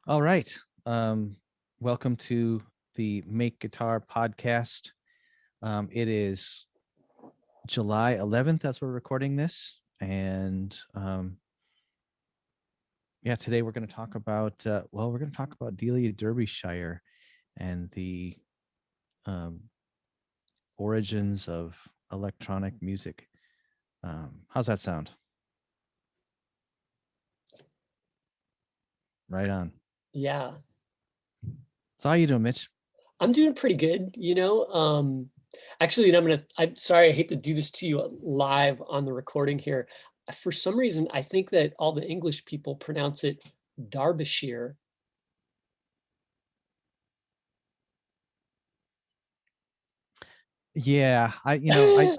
All right. Welcome to the Make Guitar podcast. It is July 11th as we're recording this. And yeah, today we're going to talk about, we're going to talk about Delia Derbyshire and the um, origins of electronic music. How's that sound? Right on. Yeah, So how you doing, Mitch? I'm doing pretty good, Actually, and I'm sorry, I hate to do this to you live on the recording here. For some reason, I think that all the English people pronounce it Derbyshire. Yeah, I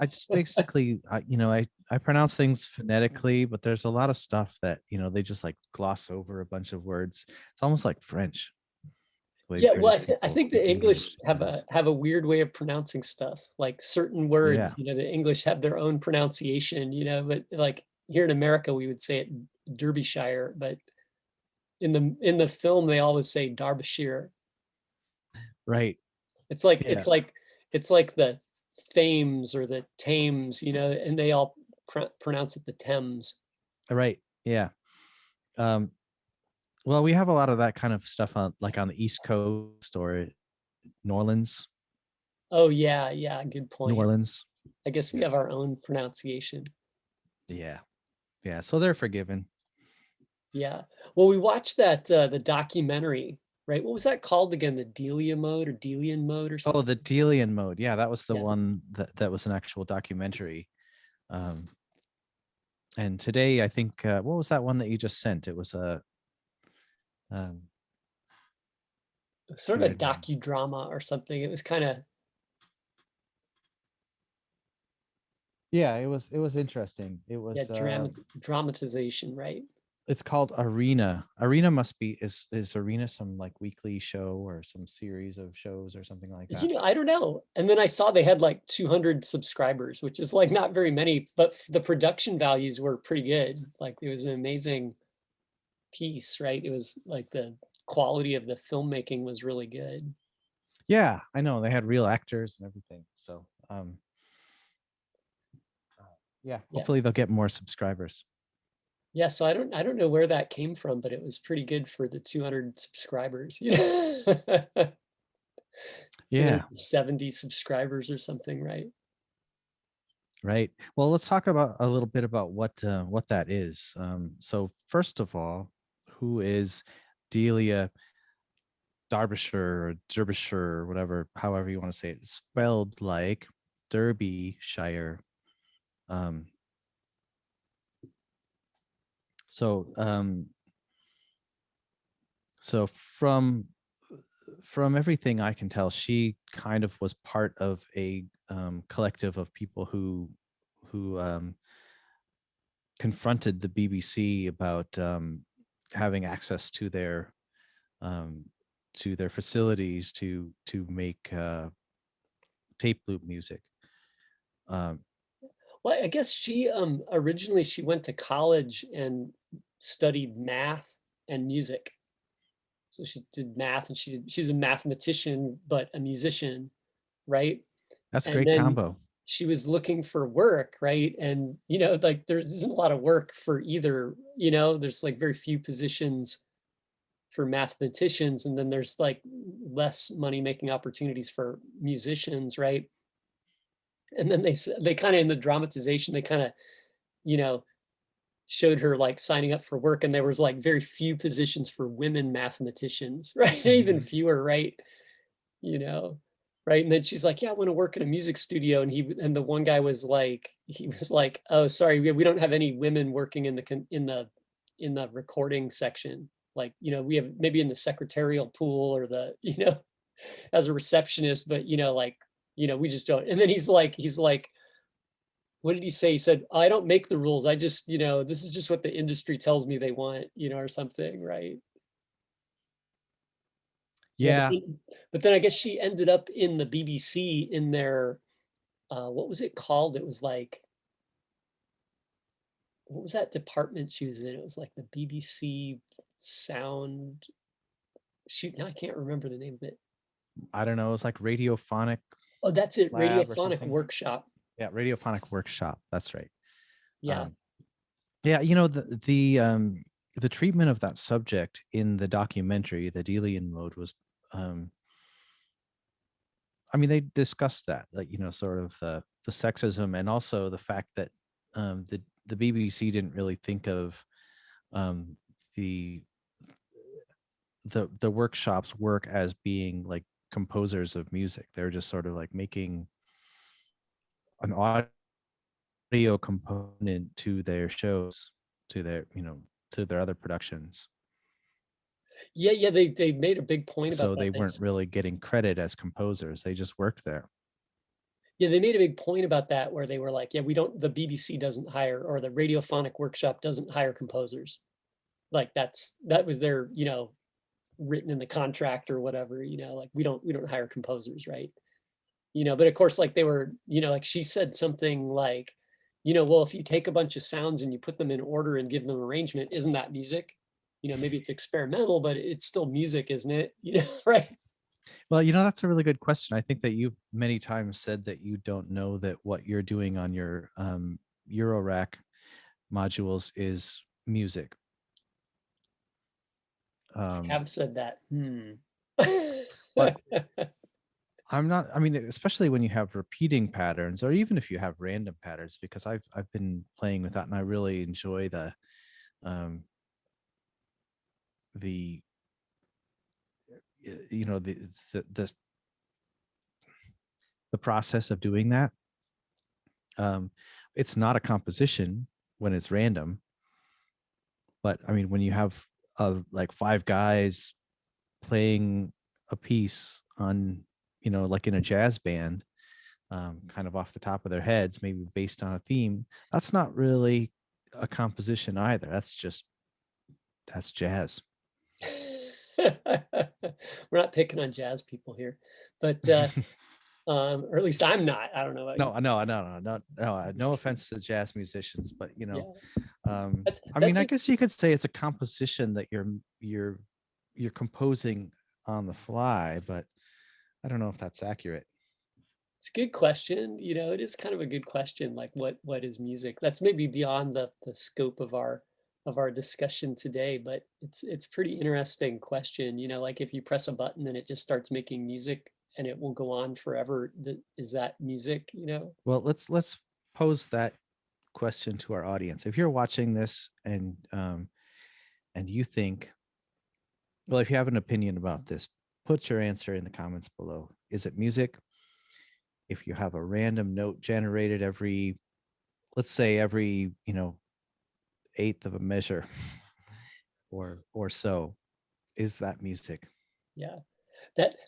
just basically, I pronounce things phonetically, but there's a lot of stuff that, they just like gloss over a bunch of words. It's almost like French, the way Yeah, well, British I people think the speak English English have sometimes. a weird way of pronouncing stuff, like certain words, Yeah, the English have their own pronunciation, but like here in America, we would say it Derbyshire, but in the film, they always say Derbyshire. right. It's like Yeah, it's like it's like the Thames or the Thames, and they all pronounce it the Thames. right. Yeah. Um, well, we have a lot of that kind of stuff on like on the East Coast or New Orleans, Oh yeah, yeah, good New point. Orleans. I guess we Yeah, have our own pronunciation. yeah, yeah. So they're forgiven. Yeah. Well, we watched that the documentary, right? What was that called again? The Delia Mode or Delian Mode or Oh, the something? Delian Mode. Yeah, that was the Yeah. one that was an actual documentary. Um, And today, I think, what was that one that you just sent? It was a, um, Sort of a forget. docudrama or something. It was kind of, Yeah, it was interesting. It yeah, was, dramatization, right? it's called Arena. Arena must be is Arena some like weekly show or some series of shows or something like that. I don't know. And then I saw they had like 200 subscribers, which is like not very many, but the production values were pretty good. Like it was an amazing piece, right? It was like the quality of the filmmaking was really good. Yeah, I know they had real actors and everything. So, uh, yeah, Yeah. hopefully they'll get more subscribers. Yeah, so I don't know where that came from, but it was pretty good for the 200 subscribers, 270 Yeah, subscribers or something, right? right. Well, let's talk about a little bit about what that is. So first of all, who is Delia Derbyshire or whatever, however you want to say it, spelled like Derbyshire. Um, so so from everything I can tell, she kind of was part of a collective of people who confronted the BBC about having access um, to their facilities to make tape loop music. Um, Well, I guess she originally she went to college and studied math and music. So she did math and she's a mathematician, but a musician, right? that's a And great then combo. she was looking for work, right? And like there isn't a lot of work for either, there's like very few positions for mathematicians, and then there's like less money making opportunities for musicians, right? And then they kind of in the dramatization, they kind of, you know, showed her like signing up for work, and there was like very few positions for women mathematicians, right? Even fewer, right? You know, right? And then she's like, "Yeah, I want to work in a music studio." And the one guy was like, "Oh, sorry, we don't have any women working in the recording section. Like, we have maybe in the secretarial pool or as a receptionist, but like, we just don't." And then he's like, what did he say? He said, "I don't make the rules. I just, this is just what the industry tells me they want, or something, right?" Yeah, Yeah, but then I guess she ended up in the BBC in their what was it called? It was like, what was that department she was in? It was like the BBC sound. shoot, now I can't remember the name of it. I don't know, it was like radiophonic Oh, that's it. lab or Radiophonic something. Workshop. Yeah, radiophonic workshop. That's right. Yeah. Um, yeah, you know, the treatment of that subject in the documentary, the Delian Mode, was I mean, they discussed that, like, you know, sort of the sexism, and also the fact that the BBC didn't really think of um, the the workshops work as being like composers of music. They're just sort of like making an audio component to their shows, to their, you know, to their other productions. Yeah, yeah, they made a big point about So that. they weren't really getting credit as composers. They just worked there. Yeah, they made a big point about that where they were like, yeah, we don't, the BBC doesn't hire, or the Radiophonic Workshop doesn't hire composers. Like that was their, written in the contract or whatever, like we don't hire composers, right? But of course, like they were, like she said something like, well, if you take a bunch of sounds and you put them in order and give them arrangement, isn't that music? Maybe it's experimental, but it's still music, isn't it? Right? Well, you know, that's a really good question. I think that you many times said that you don't know that what you're doing on your Eurorack modules is music. I Um, have said that. but I'm not, I mean, especially when you have repeating patterns, or even if you have random patterns, because I've been playing with that and I really enjoy um the you know the the, the process of doing that. Um, it's not a composition when it's random, but I mean, when you have like five guys playing a piece on, you know, like in a jazz band, kind of off the top of their heads, maybe based on a theme, that's not really a composition either. That's jazz. We're not picking on jazz people here, but or at least I'm not. I don't know about you. No offense to jazz musicians, but you know, Yeah, that's I mean, that's I a, guess you could say it's a composition that you're composing on the fly, but I don't know if that's accurate. it's a good question. It is kind of a good question. Like, what is music? That's maybe beyond the scope of our discussion today, but it's pretty interesting question. Like if you press a button and it just starts making music and it will go on forever, is that music? Well, let's pose that question to our audience. If you're watching this and you think, well, if you have an opinion about this, put your answer in the comments below. Is it music? If you have a random note generated every, let's say every, you know, eighth of a measure or so, is that music? Yeah.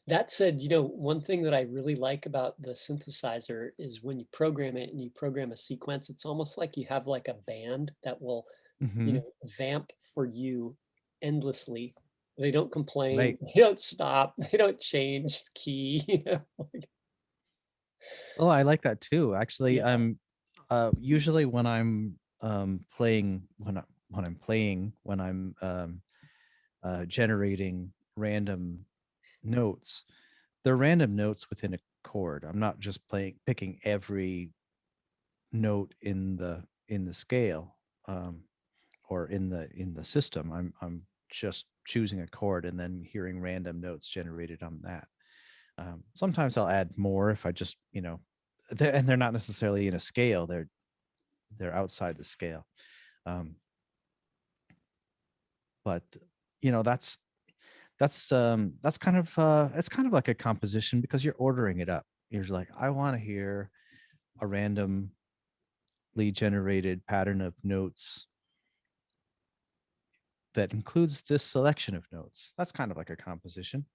That said, one thing that I really like about the synthesizer is when you program it and you program a sequence, it's almost like you have like a band that will, Hmm. vamp for you endlessly. They don't complain, Right. they don't stop, they don't change the key, Oh, I like that too. Actually, Yeah. usually when I'm playing when I'm generating random notes, they're random notes within a chord. I'm not just picking every note in the scale, or in the system. I'm just choosing a chord and then hearing random notes generated on that. Sometimes I'll add more if I just, you know, and they're not necessarily in a scale. They're outside the scale. Um, but you know, that's kind of it's kind of like a composition because you're ordering it up. You're like, I want to hear a randomly generated pattern of notes that includes this selection of notes. That's kind of like a composition.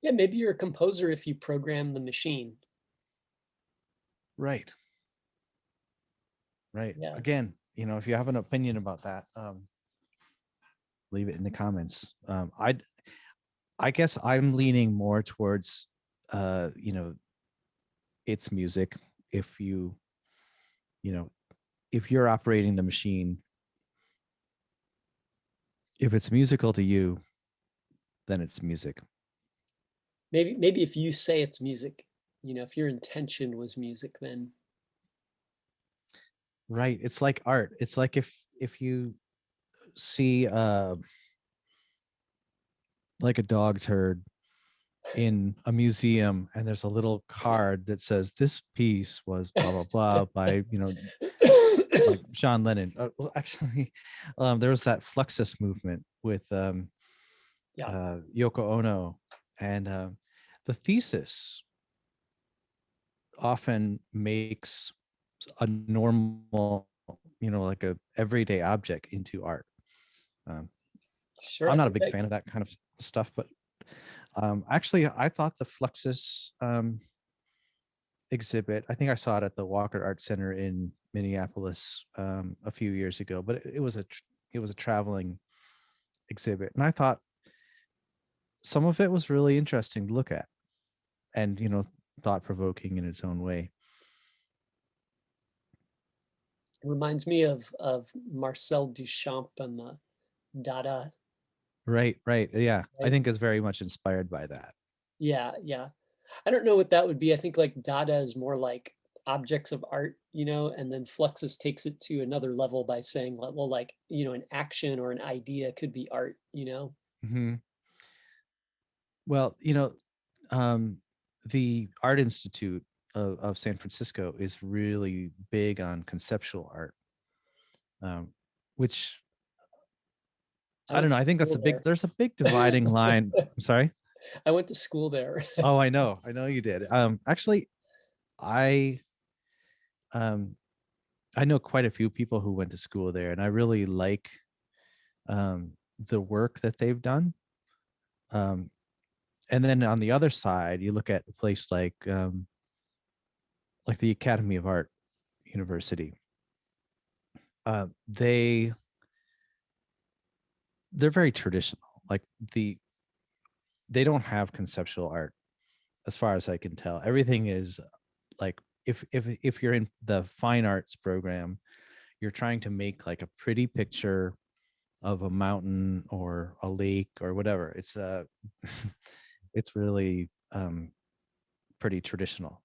Yeah, maybe you're a composer if you program the machine. Right. Right. Yeah. Again, you know, if you have an opinion about that, leave it in the comments. I guess I'm leaning more towards, you know, it's music. If you know, if you're operating the machine, if it's musical to you, then it's music. Maybe if you say it's music, if your intention was music, then Right. It's like art. It's like if you see like a dog turd in a museum and there's a little card that says this piece was blah blah blah by, like John Lennon. Well, actually, there was that Fluxus movement with yeah, Yoko Ono, and the thesis often makes a normal, like a everyday object into art. Um, sure. I'm I not a think big fan of that kind of stuff, but actually, I thought the Fluxus exhibit, I think I saw it at the Walker Art Center in Minneapolis a few years ago, but it was a traveling exhibit, and I thought some of it was really interesting to look at, and thought provoking in its own way. it reminds me of Marcel Duchamp and the Dada, Right, right, yeah. I right? think is very much inspired by that. Yeah, yeah. I don't know what that would be. I think like Dada is more like objects of art, and then Fluxus takes it to another level by saying, like, well, like, an action or an idea could be art. Hmm. Well, um, the Art Institute of San Francisco is really big on conceptual art, um, which I I don't went know. to I think school there. there's a big dividing line. I'm sorry. I went to school there. Oh, I know you did. Actually, I um, I know quite a few people who went to school there, and I really like the work that they've done. Um, and then on the other side, you look at a place like the Academy of Art University. Uh, they they're very traditional. Like they don't have conceptual art, as far as I can tell. Everything is like if you're in the fine arts program, you're trying to make like a pretty picture of a mountain or a lake or whatever. It's it's really pretty traditional.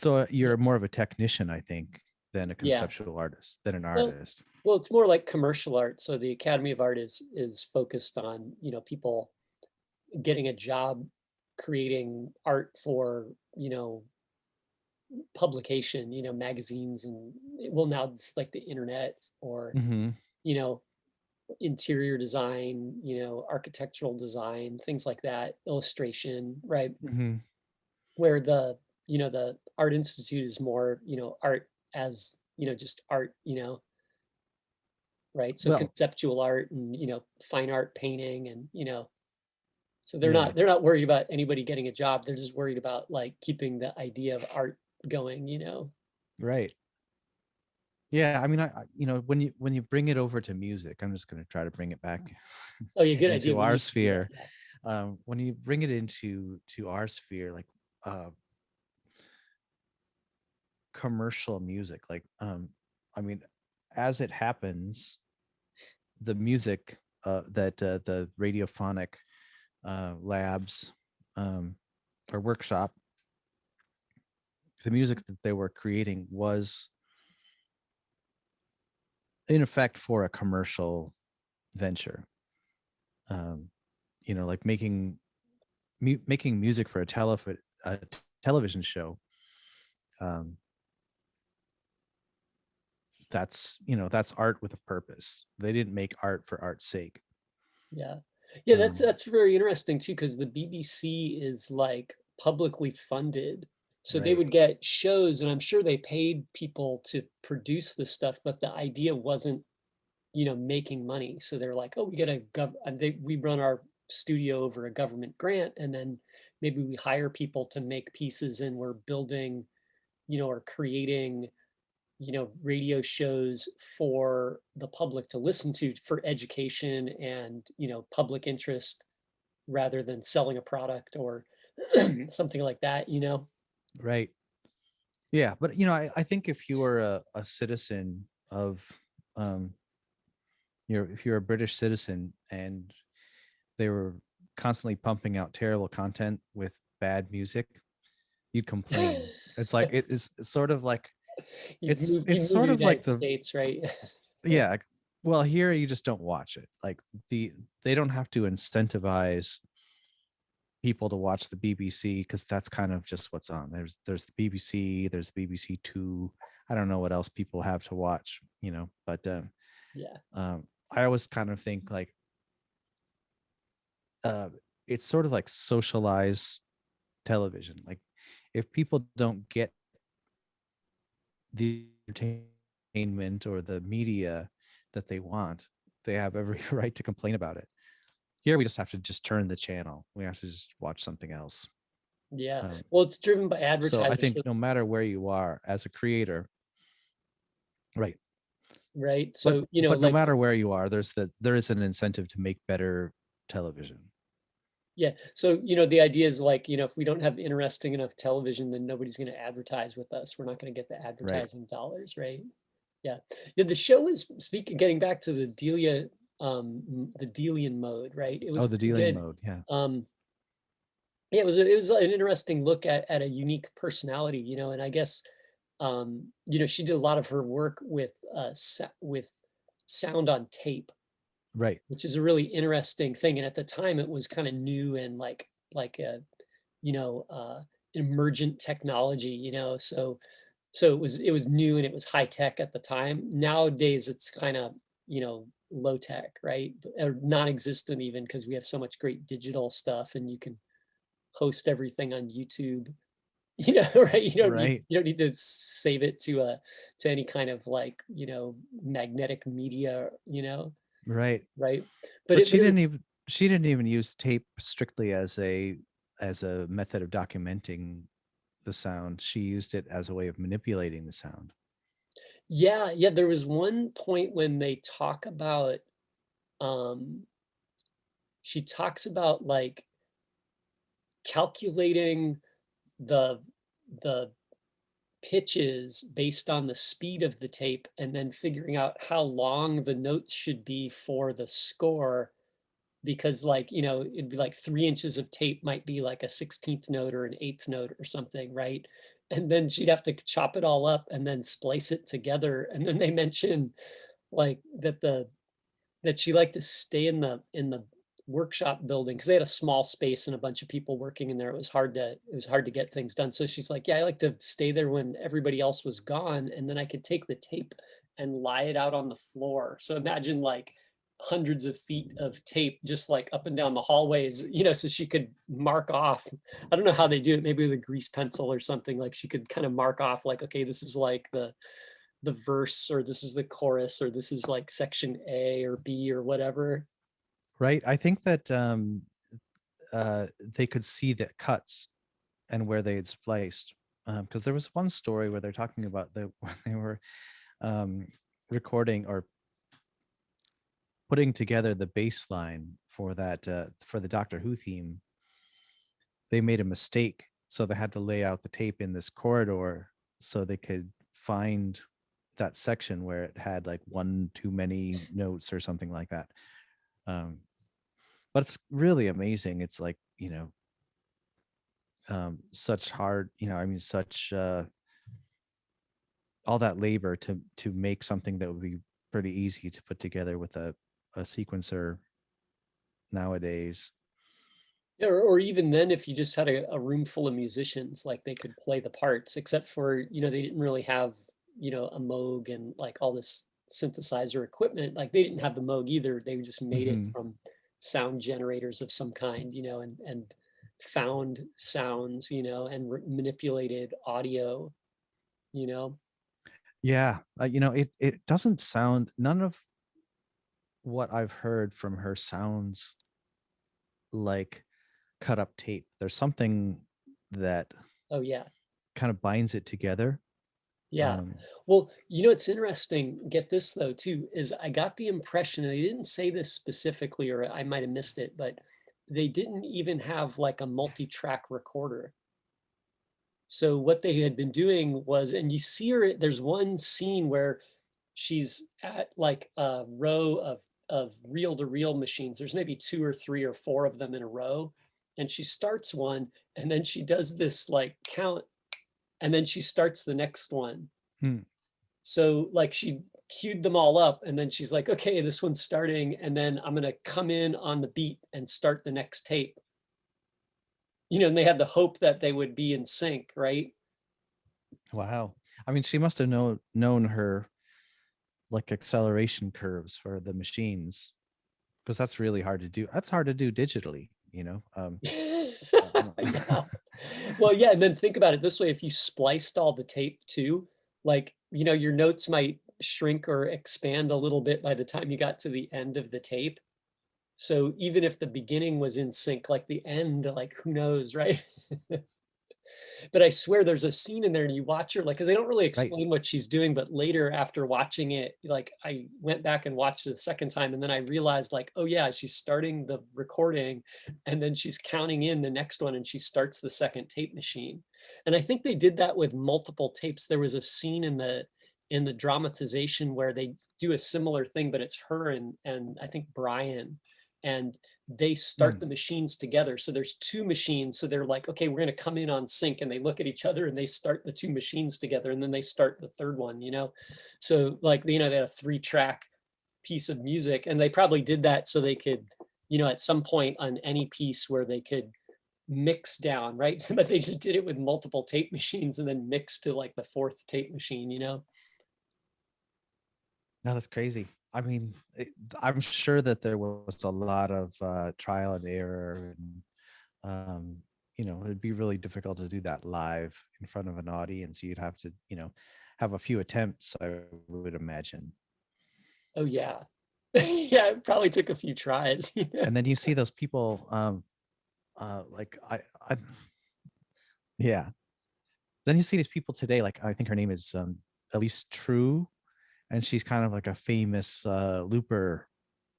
So Yeah. you're more of a technician, I think, than a Yeah. conceptual artist, than an Well, artist. well, it's more like commercial art. So the Academy of Art is focused on, people getting a job creating art for, publication, magazines and well now it's like the internet or, Mm-hmm. you know, interior design, architectural design, things like that, illustration, right? Mm-hmm. Where the Art Institute is more, art as, just art, right? So Well, conceptual art and, fine art painting and, so they're yeah, not they're not worried about anybody getting a job. They're just worried about like keeping the idea of art going. right. Yeah, I mean, when you bring it over to music, I'm just going to try to bring it back Oh yeah, good idea. into We our need to do that. sphere. Yeah. When you bring it into to our sphere, like uh, commercial music, like I mean, as it happens, the music that the radiophonic labs or workshop, the music that they were creating was in effect for a commercial venture. Um, like making music for a television show. Um, that's art with a purpose. They didn't make art for art's sake. Yeah. Yeah, that's Um, that's very interesting too, because the BBC is like publicly funded. So they right. would get shows, and I'm sure they paid people to produce this stuff, but the idea wasn't, making money. So they're like, oh, we get we run our studio over a government grant, and then maybe we hire people to make pieces, and we're building, or creating radio shows for the public to listen to for education and, public interest rather than selling a product or something like that. Right. Yeah, but I think if you were a citizen of um, if you're a British citizen and they were constantly pumping out terrible content with bad music, you'd complain. It's like it's sort of like it's You'd move to sort the of like United the States, right? So, yeah. Well, here you just don't watch it. Like they don't have to incentivize people to watch the BBC because that's kind of just what's on. There's the BBC, there's the BBC Two. I don't know what else people have to watch, but yeah. I always kind of think like uh, it's sort of like socialized television. Like if people don't get the entertainment or the media that they want, they have every right to complain about it. Here we just have to just turn the channel. We have to just watch something else. Yeah. Um, Well, it's driven by so I advertisers, think no matter where you are as a creator, right? right? But So, no like, matter where you are, there is an incentive to make better television. yeah. So, the idea is like, if we don't have interesting enough television, then nobody's going to advertise with us. We're not going to get the Right. advertising dollars, right? Yeah. Yeah. The show is getting back to the the Delian Mode, right? It Oh, was the pretty Delian good. Mode. Yeah. Yeah, it was an interesting look at a unique personality, and I guess she did a lot of her work with with sound on tape, Right. which is a really interesting thing. And at the time, it was kind of new and like a you know emergent technology, so it was new and it was high tech at the time. Nowadays, it's kind of low tech, right? Or non-existent even because we have so much great digital stuff and you can host everything on YouTube. Right? Right. You don't need to save it to any kind of like, magnetic media, Right. right? But But it but it was she didn't even use tape strictly as a method of documenting the sound. She used it as a way of manipulating the sound. yeah, yeah, there was one point when they talk about um she talks about like calculating the the pitches based on the speed of the tape and then figuring out how long the notes should be for the score because like it'd be like 3 inches of tape might be like a 16th note or an eighth note or something, right? And then she'd have to chop it all up and then splice it together. And then they mention like that she liked to stay in the workshop building because they had a small space and a bunch of people working in there. It was hard to get things done. So she's like, yeah, I like to stay there when everybody else was gone, and then I could take the tape and lie it out on the floor. So imagine like hundreds of feet of tape just like up and down the hallways, so she could mark off. I don't know how they do it, maybe with a grease pencil or something. Like she could kind of mark off like, okay, this is like the verse, or this is the chorus, or this is like section A or B or whatever. Right. I think that they could see the cuts and where they had spliced. Because there was one story where they're talking about when they were um, recording or putting together the bass line for that for the Doctor Who theme. They made a mistake, so they had to lay out the tape in this corridor so they could find that section where it had like one too many notes or something like that. Um, but it's really amazing. It's like such hard, I mean, such all that labor to make something that would be pretty easy to put together with a sequencer nowadays. Or even then, if you just had a room full of musicians, like they could play the parts, except for, they didn't really have, a Moog and like all this synthesizer equipment. Like they didn't have the Moog either. They just made it Hmm. from sound generators of some kind, and found sounds, and manipulated audio, you know. Yeah, it doesn't sound. None of what I've heard from her sounds like cut up tape. There's something that Oh yeah. kind of binds it together. Yeah. Um, Well, it's interesting. Get this though, too, is I got the impression, and they didn't say this specifically, or I might have missed it, but they didn't even have like a multi-track recorder. So what they had been doing was, and you see her, there's one scene where she's at like a row of of reel-to-reel machines. There's maybe 2 or 3 or 4 of them in a row, and she starts one, and then she does this, like, count, and then she starts the next one. Hmm. So, like, she queued them all up, and then she's like, "Okay, this one's starting, and then I'm gonna come in on the beat and start the next tape." And they had the hope that they would be in sync, right? Wow. I mean, she must have known her like acceleration curves for the machines, because that's really hard to do. That's hard to do digitally, you know. I Yeah. don't. Well, yeah, and then think about it this way, if you spliced all the tape too, like, your notes might shrink or expand a little bit by the time you got to the end of the tape. So even if the beginning was in sync, like the end, like who knows, right? But I swear there's a scene in there and you watch her, like, because they don't really Right. explain what she's doing, but later after watching it, like I went back and watched it the second time and then I realized like, oh yeah, she's starting the recording and then she's counting in the next one and she starts the second tape machine. And I think they did that with multiple tapes. There was a scene in the dramatization where they do a similar thing, but it's her and I think Brian. And they start Hmm. the machines together. So there's 2 machines. So they're like, okay, we're going to come in on sync. And they look at each other and they start the 2 machines together. And then they start the third one. So like, they had a 3-track piece of music. And they probably did that so they could, at some point on any piece where they could mix down, right? But they just did it with multiple tape machines and then mixed to like the 4th tape machine. No, that's crazy. I mean, I'm sure that there was a lot of trial and error, and it'd be really difficult to do that live in front of an audience. You'd have to, have a few attempts, I would imagine. Oh, yeah. Yeah, it probably took a few tries. And then you see those people, like I, yeah. Then you see these people today, like I think her name is Elise True, and she's kind of like a famous looper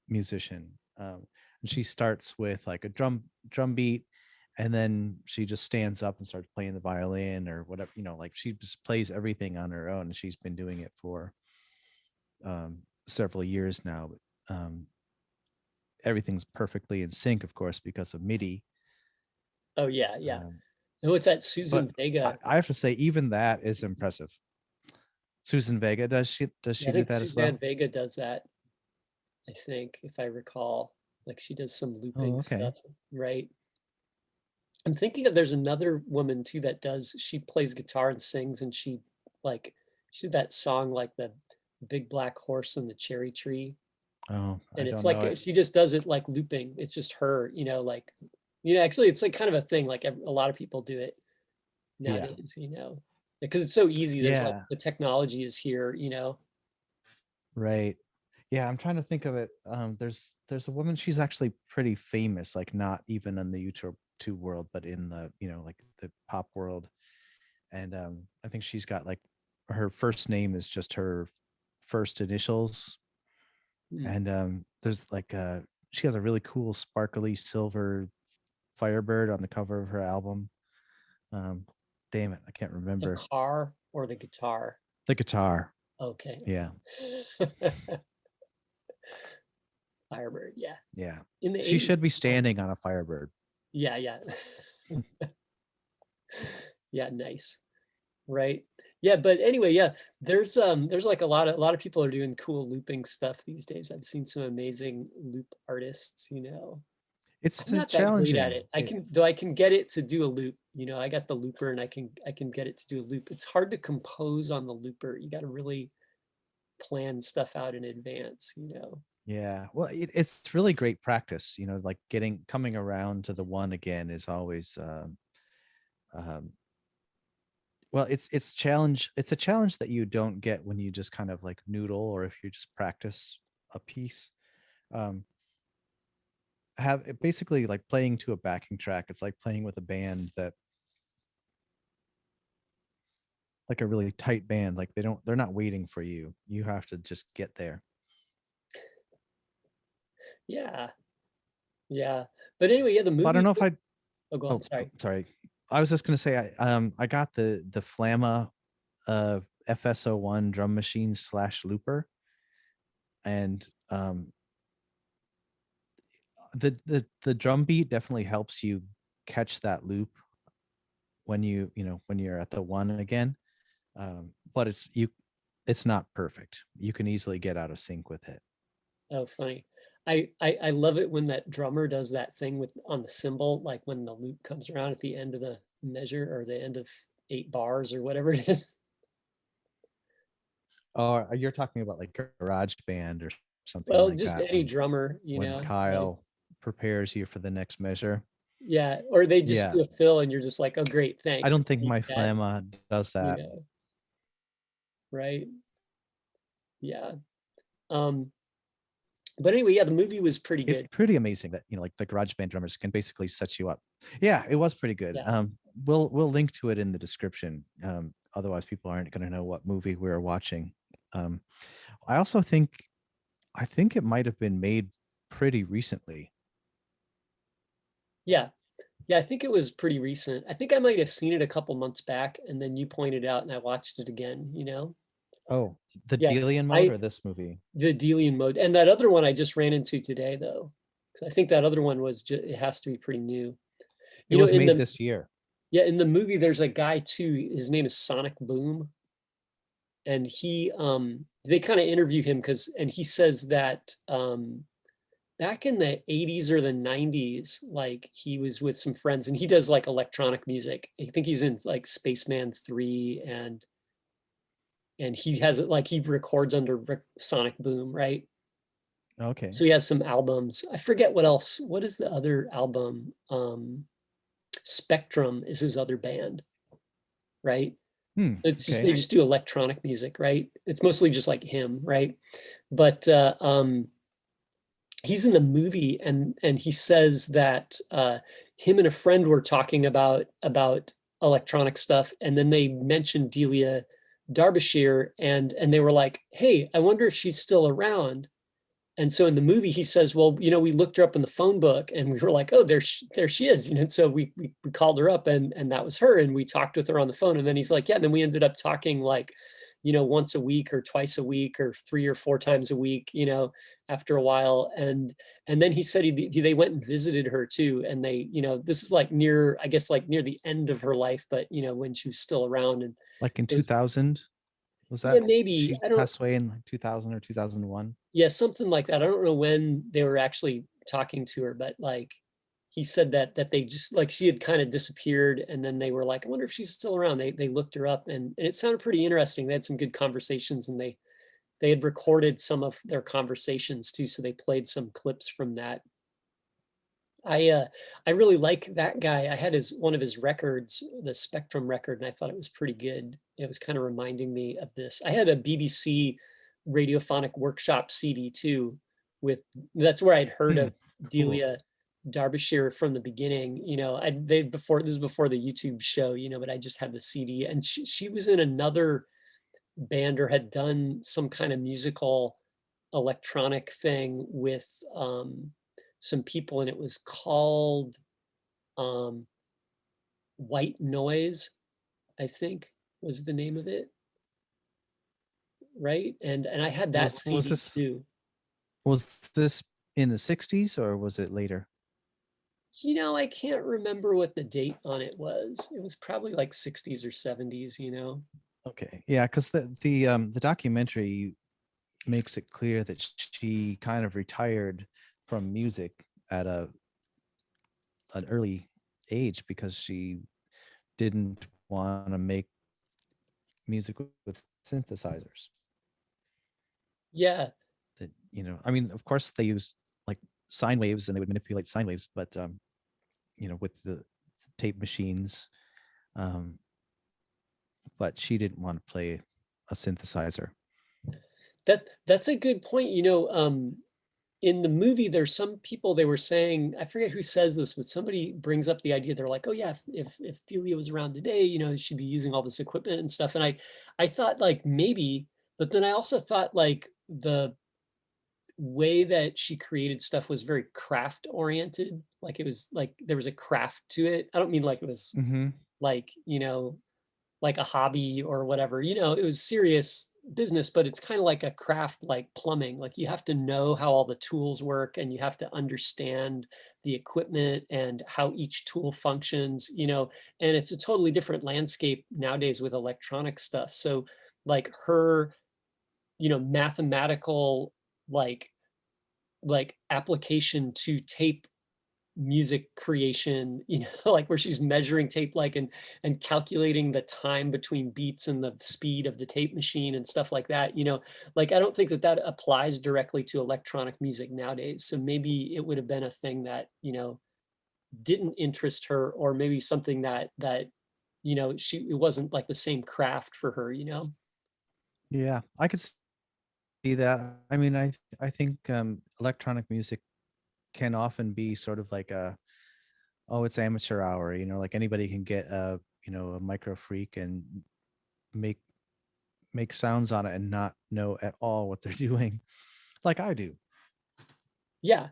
musician. And she starts with like a drum beat, and then she just stands up and starts playing the violin or whatever, like she just plays everything on her own. And she's been doing it for several years now. But everything's perfectly in sync, of course, because of MIDI. Oh, yeah, yeah. Um, And what's that but Susan Vega? I have to say, even that is impressive. Susan Vega, does she Yeah, I do think that as Suzanne well? Vega does that, I think, if I recall. Like she does some Oh, looping okay. stuff, right? I'm thinking of there's another woman too that she plays guitar and sings and like she did that song like the big black horse and the cherry tree. Oh, I And it's don't know like it. she just does it like looping. It's just her, like, actually it's like kind of a thing. Like a lot of people do it Yeah. nowadays. Because it's so easy. There's like Yeah. the technology is here. Right. Yeah, I'm trying to think of it. There's a woman, she's actually pretty famous, like not even in the YouTube world, but in the, like the pop world. And I think she's got like her first name is just her first initials. Hmm. And there's like she has a really cool sparkly silver Firebird on the cover of her album. Um, damn it, I can't The remember. car or the guitar? The guitar. Okay. Yeah. Firebird, yeah. Yeah. In the She should 80s. be standing on a Firebird. Yeah, yeah. Yeah, nice. Right. Yeah, but anyway, yeah, there's like a lot of people are doing cool looping stuff these days. I've seen some amazing loop artists. It's I'm not that great at challenging. it. I can get it to do a loop. I got the looper and I can get it to do a loop. It's hard to compose on the looper. You got to really plan stuff out in advance. Yeah. Well, it's really great practice, like coming around to the one again is always um well, it's a challenge that you don't get when you just kind of like noodle, or if you just practice a piece. Um have it basically like playing to a backing track. It's like playing with a band that, like a really tight band, like they're not waiting for you. You have to just get there. Yeah. Yeah. But anyway, yeah, the So I don't movie. know if I Oh, go on. oh, Sorry. sorry. I was just gonna say I got the Flamma FS01 drum machine / looper, and The drum beat definitely helps you catch that loop when when you're at the one again. But it's not perfect. You can easily get out of sync with it. Oh, funny. I love it when that drummer does that thing with on the cymbal, like when the loop comes around at the end of the measure or the end of 8 bars or whatever it is. Or you're talking about like Garage Band or something Well, like just that any drummer, when like, Kyle prepares you for the next measure. yeah, or they just Yeah, do a fill and you're just like, "Oh, great, I thanks." don't think I need my that, Flamma does that. right? Yeah. Um, but anyway, yeah, the movie was pretty It's good. pretty amazing that like the Garage Band drummers can basically set you up. Yeah, it was pretty good. Yeah. We'll link to it in the description. Otherwise, people aren't going to know what movie we were watching. Um, I also I think it might have been made pretty recently. Yeah. Yeah, I think it was pretty recent. I think I might have seen it a couple months back and then you pointed out and I watched it again, you know? Oh, the Yeah. Delian Mode I or this movie? The Delian Mode, and that other one I just ran into today though. 'Cause I think that other one was it has to be pretty new. It You know, was in made the this year. yeah, in the movie there's a guy too, his name is Sonic Boom, and they kind of interviewed him because and he says that back in the 80s or the 90s, like he was with some friends and he does like electronic music. I think he's in like Spaceman 3 and he has it like he records under Sonic Boom, right? Okay. So he has some albums. I forget what else. What is the other album? Spectrum is his other band, right? Hmm. It's just Okay. they just do electronic music, right? It's mostly just like him, right? But he's in the movie and he says that him and a friend were talking about electronic stuff and then they mentioned Delia Derbyshire and they were like, "Hey, I wonder if she's still around." And so in the movie, he says, "Well, we looked her up in the phone book, and we were like, oh, there she is." And so we called her up, and that was her, and we talked with her on the phone. And then he's like, "Yeah." And then we ended up talking like, once a week or twice a week or 3 or 4 times a week, after a while. And then he said they went and visited her too, and they, this is like near, I guess, like near the end of her life, but when she was still around, and Like in it was 2000, was yeah, that maybe she I don't passed away in like 2000 or 2001? yeah, something like that. I don't know when they were actually talking to her, but like he said that they just like she had kind of disappeared and then they were like, I wonder if she's still around. They looked her up and it sounded pretty interesting. They had some good conversations and they had recorded some of their conversations too. So they played some clips from that. I really like that guy. I had his one of his records, the Spectrum record, and I thought it was pretty good. It was kind of reminding me of this. I had a BBC radiophonic workshop CD too, with that's where I'd heard Hmm. of Cool. Delia Derbyshire from the beginning. I they before this is before the YouTube show, but I just had the CD and she was in another band or had done some kind of musical electronic thing with some people and it was called um, White Noise, I think was the name of it, right? And I had that Was CD this too. in the 60s or was it later? I can't remember what the date on it was. It was probably like 60s or 70s, Okay. Yeah, because the documentary makes it clear that she kind of retired from music at an early age because she didn't want to make music with synthesizers. Yeah, That I mean, of course they use like sine waves and they would manipulate sine waves, but with the tape machines, um, but she didn't want to play a synthesizer. that's a good point. In the movie, there's some people they were saying, I forget who says this, but somebody brings up the idea. They're like, oh yeah, if Delia was around today, she'd be using all this equipment and stuff. And I thought like maybe, but then I also thought like the way that she created stuff was very craft oriented. Like it was like there was a craft to it. I don't mean like it was Mm-hmm. like, like a hobby or whatever. It was serious business, but it's kind of like a craft, like plumbing. Like you have to know how all the tools work and you have to understand the equipment and how each tool functions. And it's a totally different landscape nowadays with electronic stuff. So like her, mathematical like application to tape music creation, like where she's measuring tape, like and calculating the time between beats and the speed of the tape machine and stuff like that. Like I don't think that that applies directly to electronic music nowadays. So maybe it would have been a thing that, didn't interest her, or maybe something that it wasn't like the same craft for her. Yeah, I could see that. I mean, I think electronic music can often be sort of like oh, it's amateur hour, like anybody can get a micro freak and make sounds on it and not know at all what they're doing, like I do. Yeah.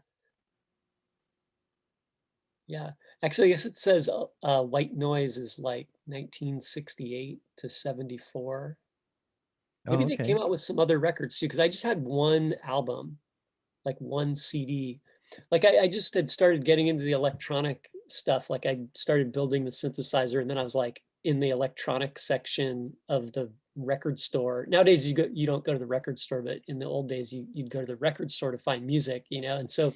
Yeah. Actually, I guess it says White Noise is like 1968 to 74. Oh, Maybe they came okay. out with some other records too, because I just had one album, like one CD. Like I just had started getting into the electronic stuff. Like I started building the synthesizer, and then I was like in the electronic section of the record store. Nowadays you don't go to the record store, but in the old days you'd go to the record store to find music. And so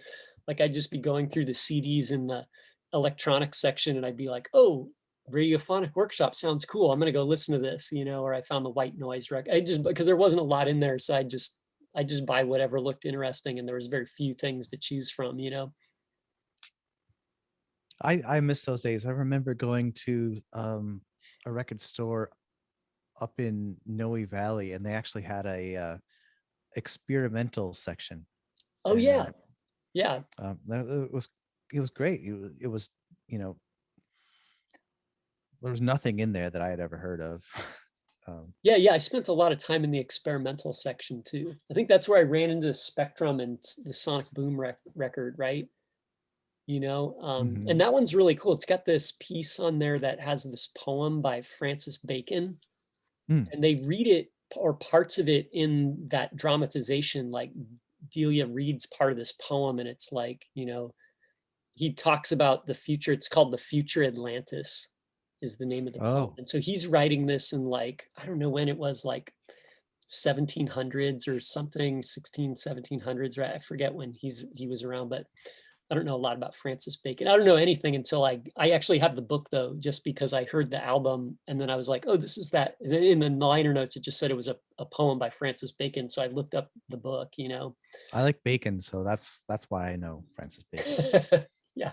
like I'd just be going through the CDs in the electronic section, and I'd be like, oh, Radiophonic Workshop sounds cool. I'm gonna go listen to this. Or I found the White Noise record. I just, because there wasn't a lot in there, so I just buy whatever looked interesting, and there was very few things to choose from. I miss those days. I remember going to a record store up in Noe Valley, and they actually had a experimental section, Oh yeah, and yeah, it was great. It was, you know there was nothing in there that I had ever heard of. yeah, yeah. I spent a lot of time in the experimental section too. I think that's where I ran into the Spectrum and the Sonic Boom record, right? And Mhm. that one's really cool. It's got this piece on there that has this poem by Francis Bacon, Mm. and they read it, or parts of it, in that dramatization. Like Delia reads part of this poem, and it's like, he talks about the future. It's called The Future Atlantis is the name of the poem. Oh, And so he's writing this in, like, I don't know when it was, like 1700s or something, 1700s, right? I forget when he was around, but I don't know a lot about Francis Bacon. I don't know anything until I actually have the book, though, just because I heard the album, and then I was like, oh, this is that. And then in the liner notes, it just said it was a poem by Francis Bacon. So I looked up the book. I like bacon, so that's why I know Francis Bacon. Yeah.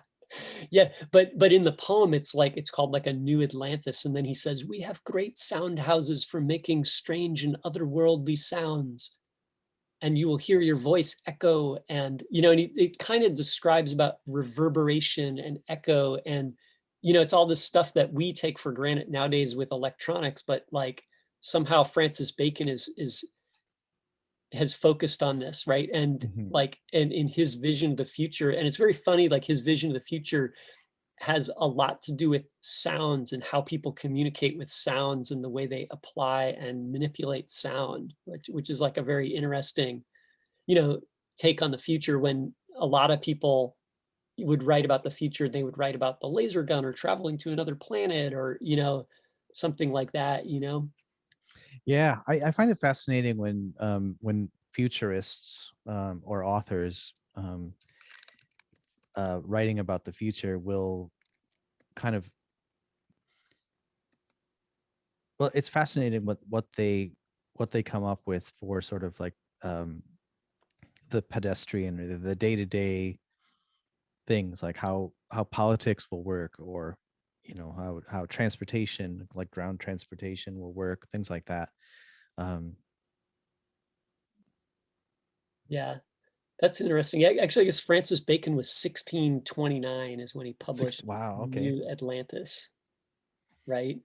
Yeah, but in the poem, it's called like a new Atlantis, and then he says, "We have great sound houses for making strange and otherworldly sounds, and you will hear your voice echo." And and it kind of describes about reverberation and echo, and it's all this stuff that we take for granted nowadays with electronics, but like somehow Francis Bacon is has focused on this, right? And Mhm. like, and in his vision of the future, and it's very funny, like his vision of the future has a lot to do with sounds and how people communicate with sounds and the way they apply and manipulate sound, which is like a very interesting, you know, take on the future. When a lot of people would write about the future, they would write about the laser gun or traveling to another planet, or, something like that. Yeah, I find it fascinating when futurists or authors writing about the future will kind of, well, it's fascinating what they come up with for sort of like um, the pedestrian or the day-to-day things, like how politics will work, or how transportation, like ground transportation, will work, things like that. um Yeah, that's interesting. Yeah, actually, I guess Francis Bacon was 1629 is when he published wow, okay. New Atlantis, right?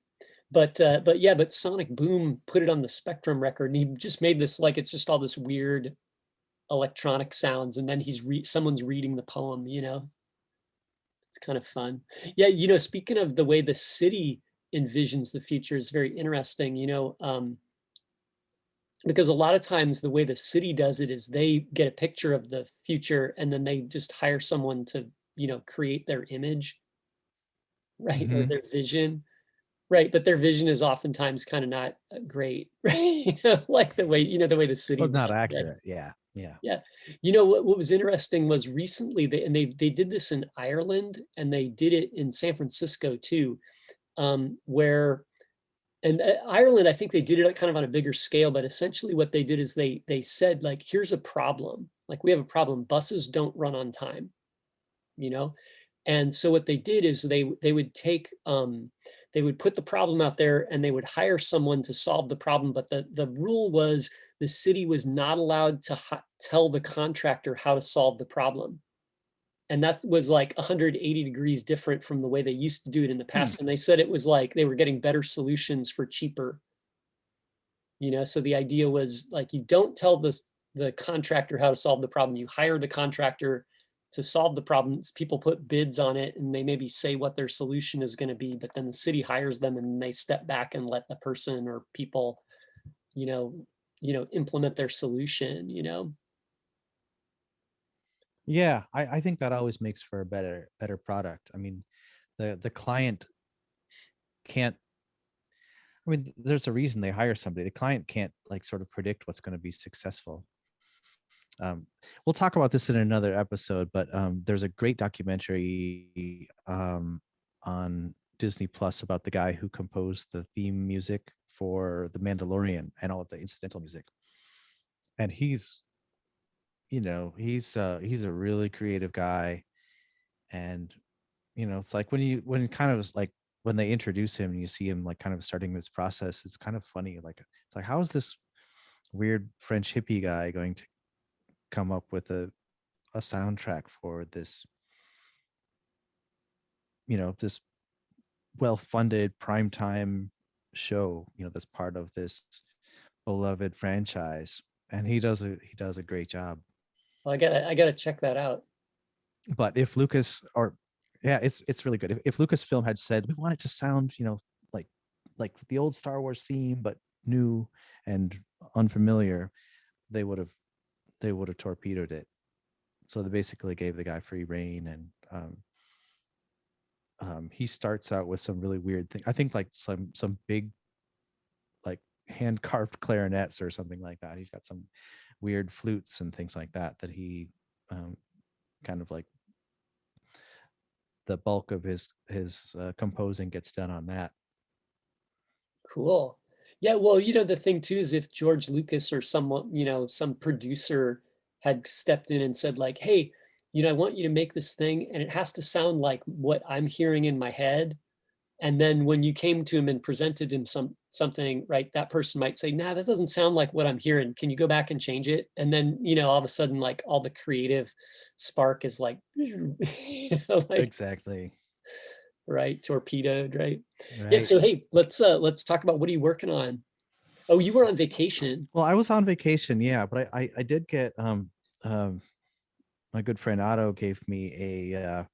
But yeah, but Sonic Boom put it on the Spectrum record, and he just made this, like, it's just all this weird electronic sounds, and then someone's reading the poem. It's kind of fun. Yeah, speaking of the way the city envisions the future is very interesting, because a lot of times the way the city does it is they get a picture of the future and then they just hire someone to, create their image, right? Or Hmm. their vision. Right, but their vision is oftentimes kind of not great, right? Like the way the city Well, not runs, right? accurate. Yeah. Yeah. Yeah. What was interesting was recently they did this in Ireland and they did it in San Francisco too, where and Ireland, I think they did it kind of on a bigger scale, but essentially what they did is they said like, here's a problem. Like we have a problem. Buses don't run on time, you know? And so what they did is they would take they would put the problem out there and they would hire someone to solve the problem. But the rule was the city was not allowed to tell the contractor how to solve the problem. And that was like 180 degrees different from the way they used to do it in the Hmm. past. And they said it was like they were getting better solutions for cheaper. So the idea was like you don't tell the contractor how to solve the problem. You hire the contractor to solve the problems. People put bids on it and they maybe say what their solution is going to be, but then the city hires them and they step back and let the person or people, you know, implement their solution. Yeah. I think that always makes for a better product. I mean, the client can't, I mean, there's a reason they hire somebody. The client can't like sort of predict what's going to be successful. We'll talk about this in another episode, but there's a great documentary on Disney Plus about the guy who composed the theme music for The Mandalorian and all of the incidental music. And he's a really creative guy. And it's like when it kind of was like when they introduce him and you see him like kind of starting this process, it's kind of funny. Like it's like, how is this weird French hippie guy going to come up with a soundtrack for this well-funded primetime show, that's part of this beloved franchise, and he does a great job. Well, I gotta check that out. But if Lucas or yeah, it's really good. If Lucasfilm had said we want it to sound, like like the old Star Wars theme, but new and unfamiliar, they would have torpedoed it. So they basically gave the guy free reign, and he starts out with some really weird thing. I think like some big like hand carved clarinets or something like that. He's got some weird flutes and things like that he kind of like the bulk of his composing gets done on that. Cool. Yeah, well, the thing too is if George Lucas or someone, some producer had stepped in and said like, "Hey, I want you to make this thing and it has to sound like what I'm hearing in my head." And then when you came to him and presented him something, right, that person might say, "Nah, that doesn't sound like what I'm hearing. Can you go back and change it?" And then, all of a sudden, like all the creative spark is like, like Exactly. right, torpedoed, right? Yeah. Right. So hey, let's talk about what are you working on? Oh, you were on vacation. Well, I was on vacation, yeah, but I did get um my good friend Otto gave me a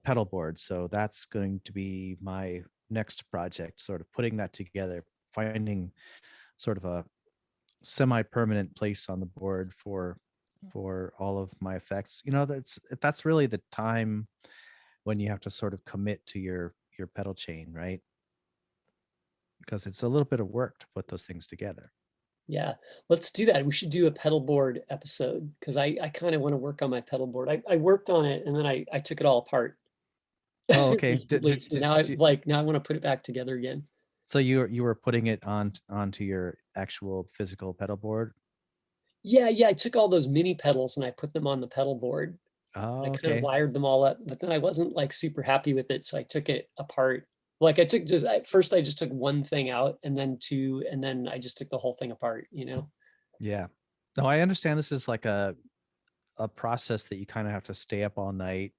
pedal board, so that's going to be my next project, sort of putting that together, finding sort of a semi-permanent place on the board for all of my effects. That's really the time when you have to sort of commit to your pedal chain, right? Because it's a little bit of work to put those things together. Yeah, let's do that. We should do a pedal board episode because I kind of want to work on my pedal board. I worked on it and then I took it all apart Oh, okay. recently. So now I want to put it back together again. So you were putting it onto your actual physical pedal board? Yeah, yeah. I took all those mini pedals and I put them on the pedal board. I Oh, kind of okay. wired them all up, but then I wasn't like super happy with it, so I took it apart. Like I took just at first I just took one thing out and then two, and then I just took the whole thing apart. Yeah. No, I understand this is like a process that you kind of have to stay up all night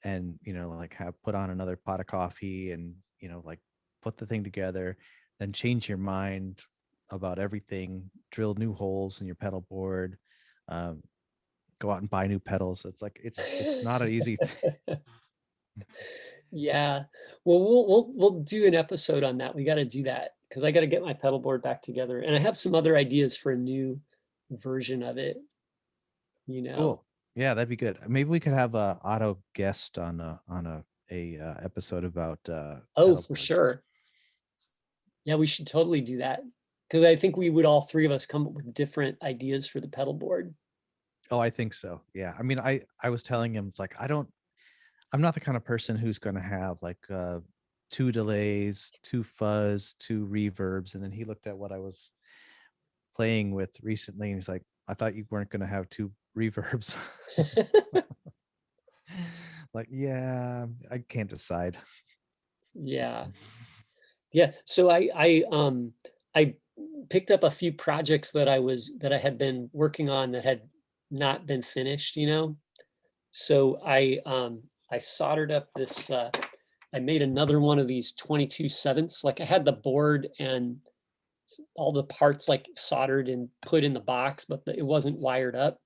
and, like have put on another pot of coffee and, like put the thing together, then change your mind about everything, drill new holes in your pedal board, um, go out and buy new pedals. It's like it's not an easy thing. Yeah. Well, we'll do an episode on that. We got to do that because I got to get my pedal board back together, and I have some other ideas for a new version of it. You know. Cool. Yeah, that'd be good. Maybe we could have a auto guest on a episode about Oh, pedal for boards. sure. Yeah, we should totally do that because I think we would all three of us come up with different ideas for the pedal board. Oh, I think so. Yeah. I mean, I was telling him it's like I'm not the kind of person who's going to have like two delays, two fuzz, two reverbs, and then he looked at what I was playing with recently and he's like, I thought you weren't going to have two reverbs. Like, yeah, I can't decide. Yeah. Yeah. So I picked up a few projects that I had been working on that had not been finished, you know. So I soldered up this I made another one of these 22/7. Like I had the board and all the parts like soldered and put in the box, but it wasn't wired up.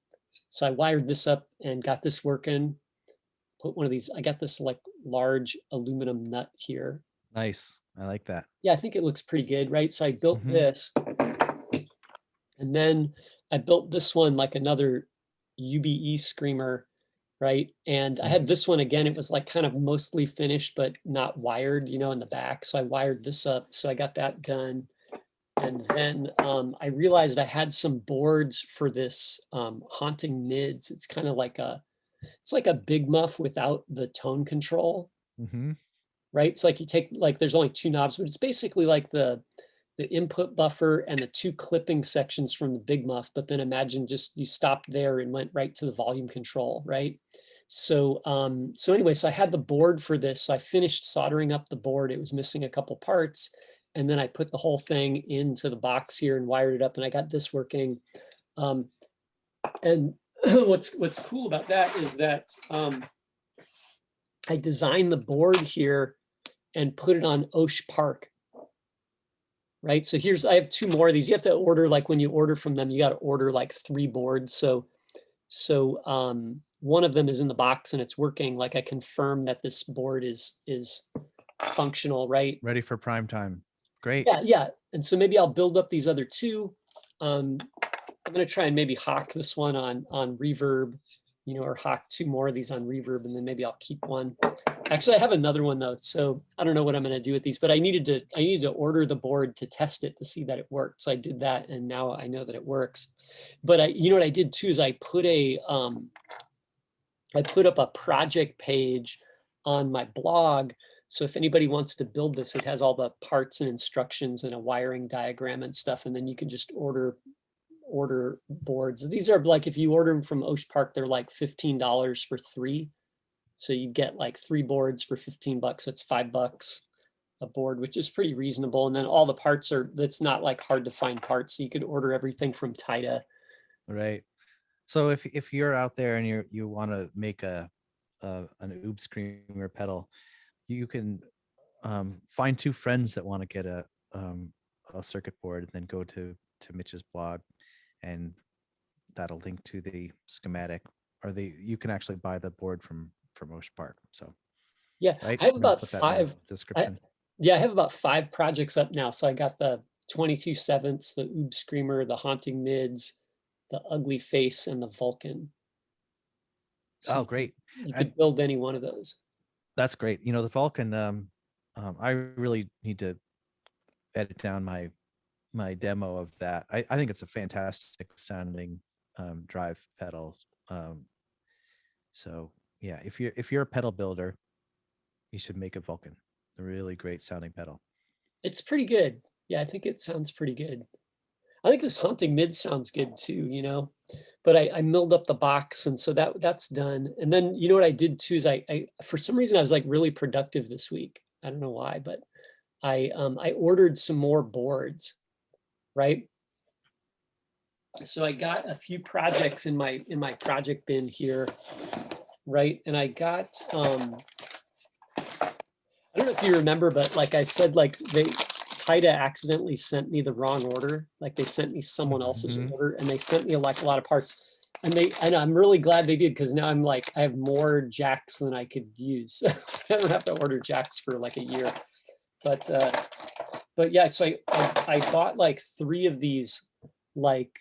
So I wired this up and got this working. Put one of these, I got this like large aluminum nut here. Nice. I like that. Yeah, I think it looks pretty good, right? So I built Mhm. this, and then I built this one like another UBE screamer, right? And I had this one again, it was like kind of mostly finished, but not wired, you know, in the back. So I wired this up. So I got that done. And then I realized I had some boards for this haunting mids. It's kind of like it's like a big muff without the tone control, Mhm. right? It's like you take like there's only two knobs, but it's basically like the input buffer and the two clipping sections from the big muff. But then imagine just you stopped there and went right to the volume control, right? So so anyway, so I had the board for this. So I finished soldering up the board. It was missing a couple parts. And then I put the whole thing into the box here and wired it up, and I got this working. And what's cool about that is that I designed the board here and put it on Osh Park. Right. So I have two more of these. You have to order, like when you order from them, you got to order like 3 boards. So one of them is in the box and it's working. Like I confirm that this board is functional, right? Ready for prime time. Great. Yeah, yeah. And so maybe I'll build up these other two. I'm gonna try and maybe hawk this one on reverb, you know, or hawk 2 more of these on reverb, and then maybe I'll keep one. Actually, I have another one though, so I don't know what I'm gonna do with these, but I needed to order the board to test it to see that it worked. So I did that, and now I know that it works. But you know what I did too is I put up a project page on my blog. So if anybody wants to build this, it has all the parts and instructions and a wiring diagram and stuff, and then you can just order boards. These are like, if you order them from Osh Park, they're like $15 for 3. So you get like 3 boards for $15. So it's $5 a board, which is pretty reasonable. And then all the parts that's not like hard to find parts. So you could order everything from Tida. Right. So if you're out there and you want to make an oob screamer pedal, you can find 2 friends that want to get a circuit board, and then go to Mitch's blog, and that'll link to the schematic, or you can actually buy the board from Osh Park. So Yeah, right, I have I'm gonna about put that in the 5. description. Yeah, I have about 5 projects up now. So I got the 22/7, the Oob Screamer, the Haunting Mids, the Ugly Face, and the Vulcan. So Oh, great. you And could build any one of those. that's great. You know, the Vulcan, I really need to edit down my demo of that. I think it's a fantastic sounding drive pedal. So yeah, if you're a pedal builder, you should make a Vulcan. A really great sounding pedal. It's pretty good. Yeah, I think it sounds pretty good. I think this Haunting Mid sounds good too, you know. But I milled up the box, and so that's done. And then you know what I did too is I for some reason I was like really productive this week. I don't know why, but I ordered some more boards, right? So I got a few projects in my project bin here, right? And I got I don't know if you remember, but like I said, like Tida accidentally sent me the wrong order. Like they sent me someone else's Mhm. order, and they sent me like a lot of parts. And I'm really glad they did, because now I'm like I have more jacks than I could use. don't have to order jacks for like a year. But yeah, so I bought like 3 of these like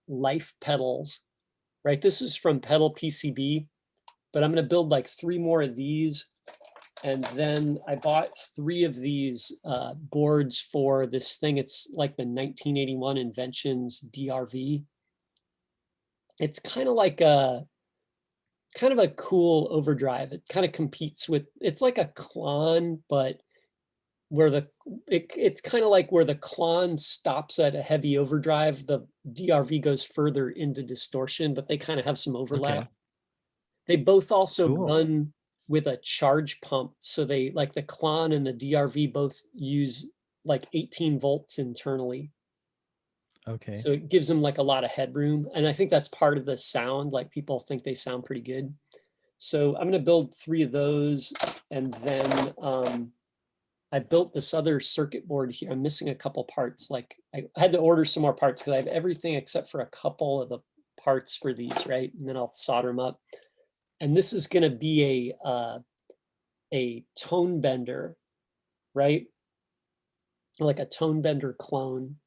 life pedals, right? This is from Pedal PCB, but I'm going to build like 3 more of these. And then I bought 3 of these boards for this thing. It's like the 1981 Inventions DRV. It's kind of like a cool overdrive. It kind of competes with, it's like a Klon, but where it's kind of like where the Klon stops at a heavy overdrive, the DRV goes further into distortion, but they kind of have some overlap. Okay. They both also Cool. run with a charge pump. So they, like the Klon and the DRV, both use like 18 volts internally. Okay. So it gives them like a lot of headroom. And I think that's part of the sound. Like people think they sound pretty good. So I'm going to build 3 of those. And then I built this other circuit board here. I'm missing a couple parts. Like I had to order some more parts because I have everything except for a couple of the parts for these, right? And then I'll solder them up. And this is going to be a tone bender, right? Like a tone bender clone.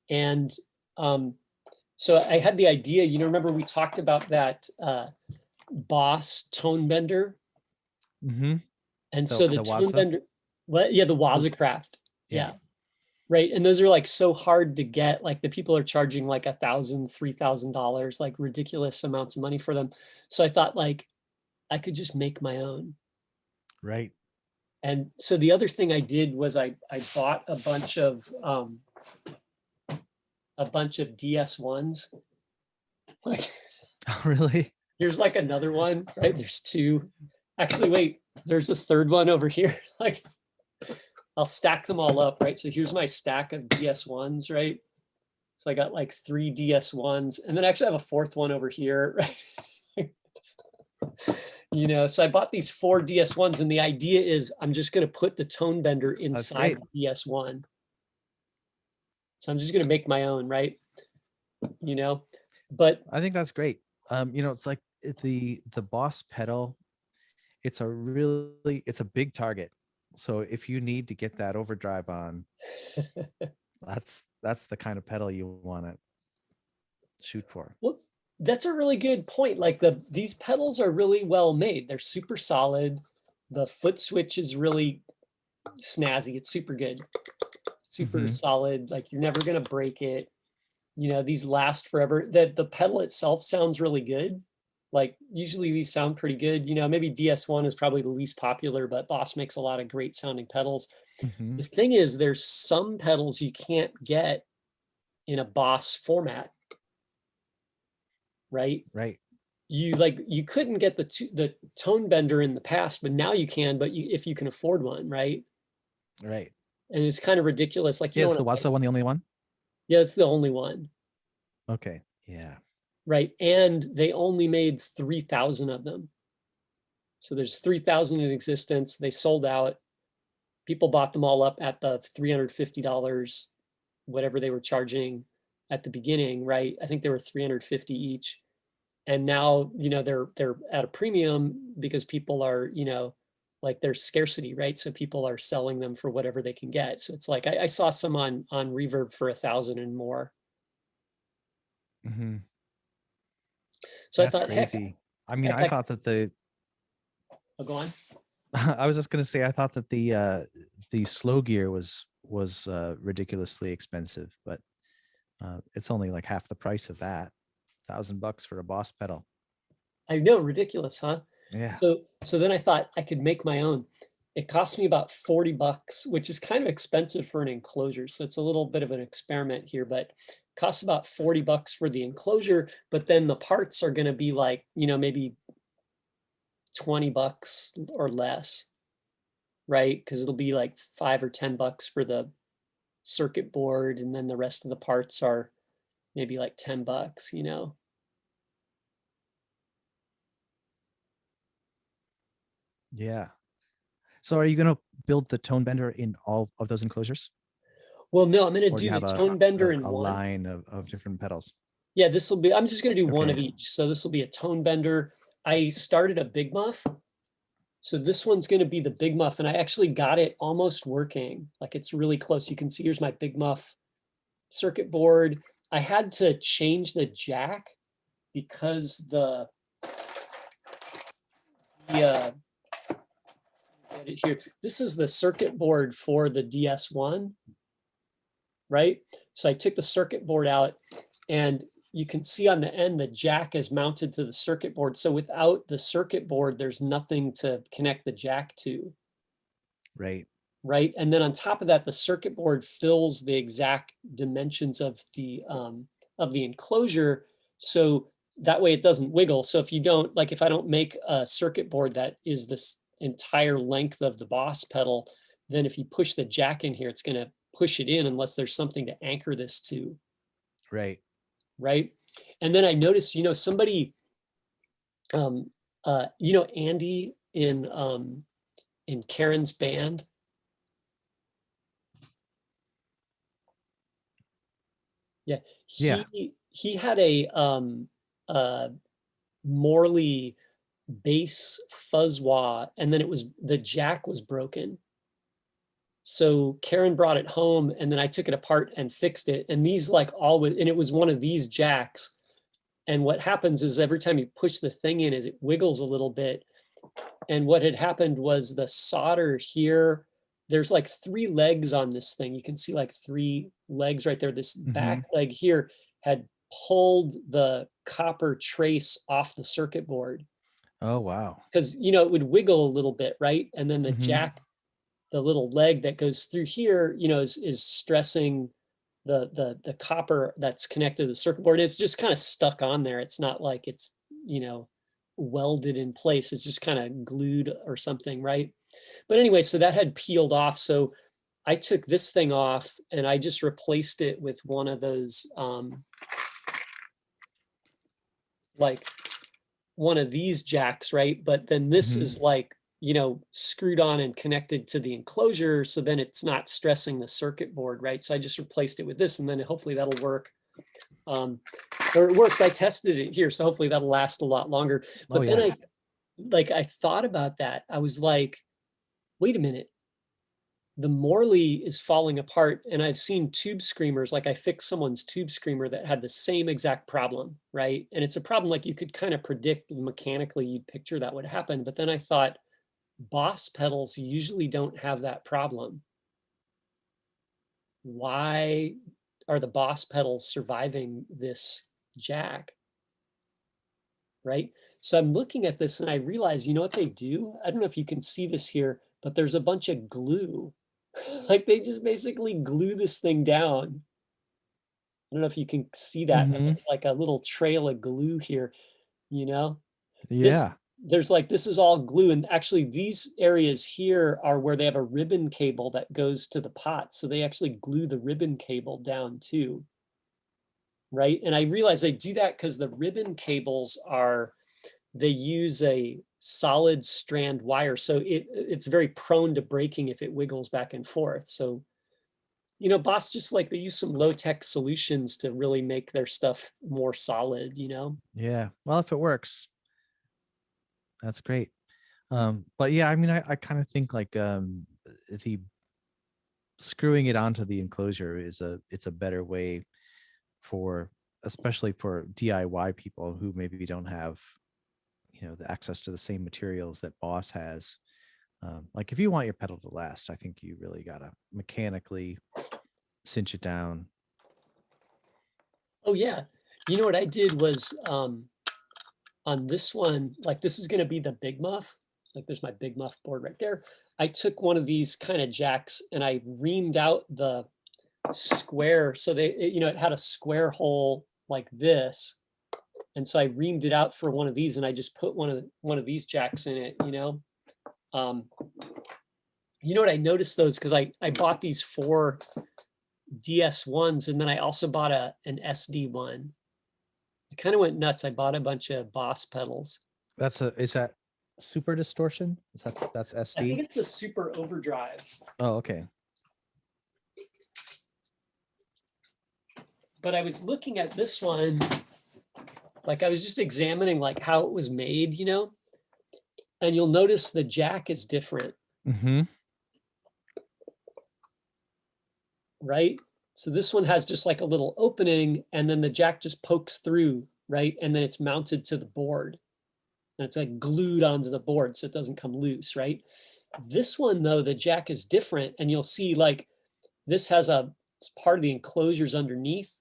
And so I had the idea, remember we talked about that Boss tone bender? Mm-hmm. And so the tone Waza? bender, what? Yeah, the Wazacraft. Yeah. Right. And those are like so hard to get. Like the people are charging like $1,000, $3,000, like ridiculous amounts of money for them. So I thought like I could just make my own. Right. And so the other thing I did was I bought a bunch of DS1s. Like, Oh, really? here's like another one, right? There's 2. Actually, wait, there's a 3rd one over here. Like, I'll stack them all up, right? So here's my stack of DS1s, right? So I got like 3 DS1s, and then actually I have a 4th one over here, right? So I bought these 4 DS1s, and the idea is I'm just going to put the tone bender inside the DS1. So I'm just going to make my own, right? But I think that's great. It's like the Boss pedal. It's a big target. So if you need to get that overdrive on, that's the kind of pedal you want to shoot for. Well, that's a really good point. Like these pedals are really well made. They're super solid. The foot switch is really snazzy. It's super good, super solid. Like you're never gonna break it. These last forever. The pedal itself sounds really good. Like usually these sound pretty good. Maybe DS1 is probably the least popular, but Boss makes a lot of great sounding pedals. The thing is, there's some pedals you can't get in a Boss format. Right. You couldn't get the tone bender in the past, but now you can. But if you can afford one, right? Right. And it's kind of ridiculous. Like, is the Waza one the only one? Yeah, it's the only one. Okay. Yeah. Right, and they only made 3,000 of them. So there's 3,000 in existence. They sold out. People bought them all up at the $350, whatever they were charging at the beginning, right? I think they were $350 each. And now, they're at a premium because people are, like there's scarcity, right? So people are selling them for whatever they can get. So it's like I saw some on Reverb for 1,000 and more. So that's I thought, crazy. I thought that Oh, go on. I was just gonna say I thought that the slow gear was ridiculously expensive, but it's only like half the price of that. $1,000 for a Boss pedal. I know, ridiculous, huh? Yeah. So then I thought I could make my own. It cost me about $40, which is kind of expensive for an enclosure. So it's a little bit of an experiment here, but costs about $40 for the enclosure. But then the parts are going to be like, maybe $20 or less, right? Because it'll be like $5 or $10 for the circuit board, and then the rest of the parts are maybe like $10, Yeah. So are you going to build the tone bender in all of those enclosures? Well, no, I'm going to Or do do you the have tone bender in a one line of different pedals? Yeah, I'm just going to do one of Okay. each. So this will be a tone bender. I started a Big Muff, So this one's going to be the Big Muff, and I actually got it almost working. Like it's really close. You can see here's my Big Muff circuit board. I had to change the jack because the get it here. This is the circuit board for the DS1, right? So I took the circuit board out, and you can see on the end, the jack is mounted to the circuit board. So without the circuit board, there's nothing to connect the jack to. Right. Right. And then on top of that, the circuit board fills the exact dimensions of the enclosure. So that way it doesn't wiggle. So if you don't, like if I don't make a circuit board that is this entire length of the Boss pedal, then if you push the jack in here, it's going to push it in unless there's something to anchor this to. Right. Right. And then I noticed, somebody, Andy in Karen's band. Yeah, Yeah. he had a Morley bass fuzz wah, and then the jack was broken. So Karen brought it home, and then I took it apart and fixed it. And these and it was one of these jacks. And what happens is every time you push the thing in, is it wiggles a little bit. And what had happened was the solder here, there's like 3 legs on this thing. You can see like 3 legs right there. This back leg here had pulled the copper trace off the circuit board. Oh, wow. Because, it would wiggle a little bit, right? And then the jack, the little leg that goes through here, is stressing the copper that's connected to the circuit board. It's just kind of stuck on there. It's not like it's, welded in place. It's just kind of glued or something, right? But anyway, so that had peeled off. So I took this thing off and I just replaced it with one of those, like one of these jacks, right? But then this is like, screwed on and connected to the enclosure. So then it's not stressing the circuit board, right? So I just replaced it with this, and then hopefully that'll work. Or it worked. I tested it here, so hopefully that'll last a lot longer. But then I thought about that. I was like, wait a minute. The Morley is falling apart, and I've seen tube screamers. Like I fixed someone's tube screamer that had the same exact problem, right? And it's a problem like you could kind of predict mechanically, you'd picture that would happen. But then I thought, Boss pedals usually don't have that problem. Why are the Boss pedals surviving this jack? Right? So I'm looking at this and I realize, you know what they do? I don't know if you can see this here, but there's a bunch of glue. Like they just basically glue this thing down. I don't know if you can see that, but there's like a little trail of glue here, Yeah. This is all glue. And actually these areas here are where they have a ribbon cable that goes to the pot. So they actually glue the ribbon cable down too. Right. And I realize they do that because the ribbon cables they use a solid strand wire. So it's very prone to breaking if it wiggles back and forth. So, Boss just they use some low-tech solutions to really make their stuff more solid, Yeah. Well, if it works, that's great. But yeah, I mean, I kind of think the screwing it onto the enclosure it's a better way especially for DIY people who maybe don't have, the access to the same materials that Boss has. Like if you want your pedal to last, I think you really gotta mechanically cinch it down. Oh yeah. You know what I did was on this one, like this is going to be the Big Muff. Like there's my Big Muff board right there. I took one of these kind of jacks and I reamed out the square. So it had a square hole like this. And so I reamed it out for one of these and I just put one of these jacks in it, what I noticed those, because I bought these 4 DS1s and then I also bought an SD one. I kind of went nuts. I bought a bunch of Boss pedals. Is that super distortion? That's SD? I think it's a super overdrive. Oh, okay. But I was looking at this one, like I was just examining how it was made, And you'll notice the jack is different, Mm-hmm. right? So this one has just like a little opening, and then the jack just pokes through, right? And then it's mounted to the board. And it's like glued onto the board so it doesn't come loose, right? This one though, the jack is different, and you'll see like this has it's part of the enclosures underneath,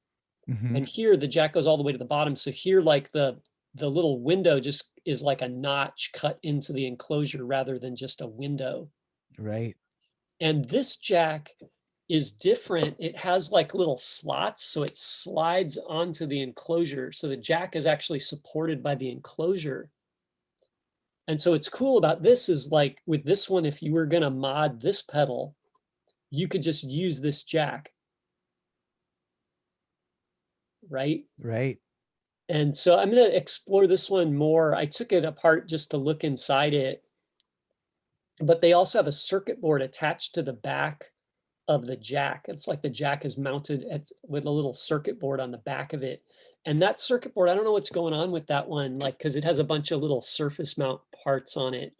Mm-hmm. and here the jack goes all the way to the bottom. So here like the little window just is like a notch cut into the enclosure rather than just a window. Right. And this jack is different. It has like little slots, so it slides onto the enclosure. So the jack is actually supported by the enclosure. And so what's cool about this is like with this one, if you were going to mod this pedal, you could just use this jack, right? Right. And so I'm going to explore this one more. I took it apart just to look inside it, but they also have a circuit board attached to the back of the jack. It's like the jack is mounted with a little circuit board on the back of it. And that circuit board, I don't know what's going on with that one, like, because it has a bunch of little surface mount parts on it.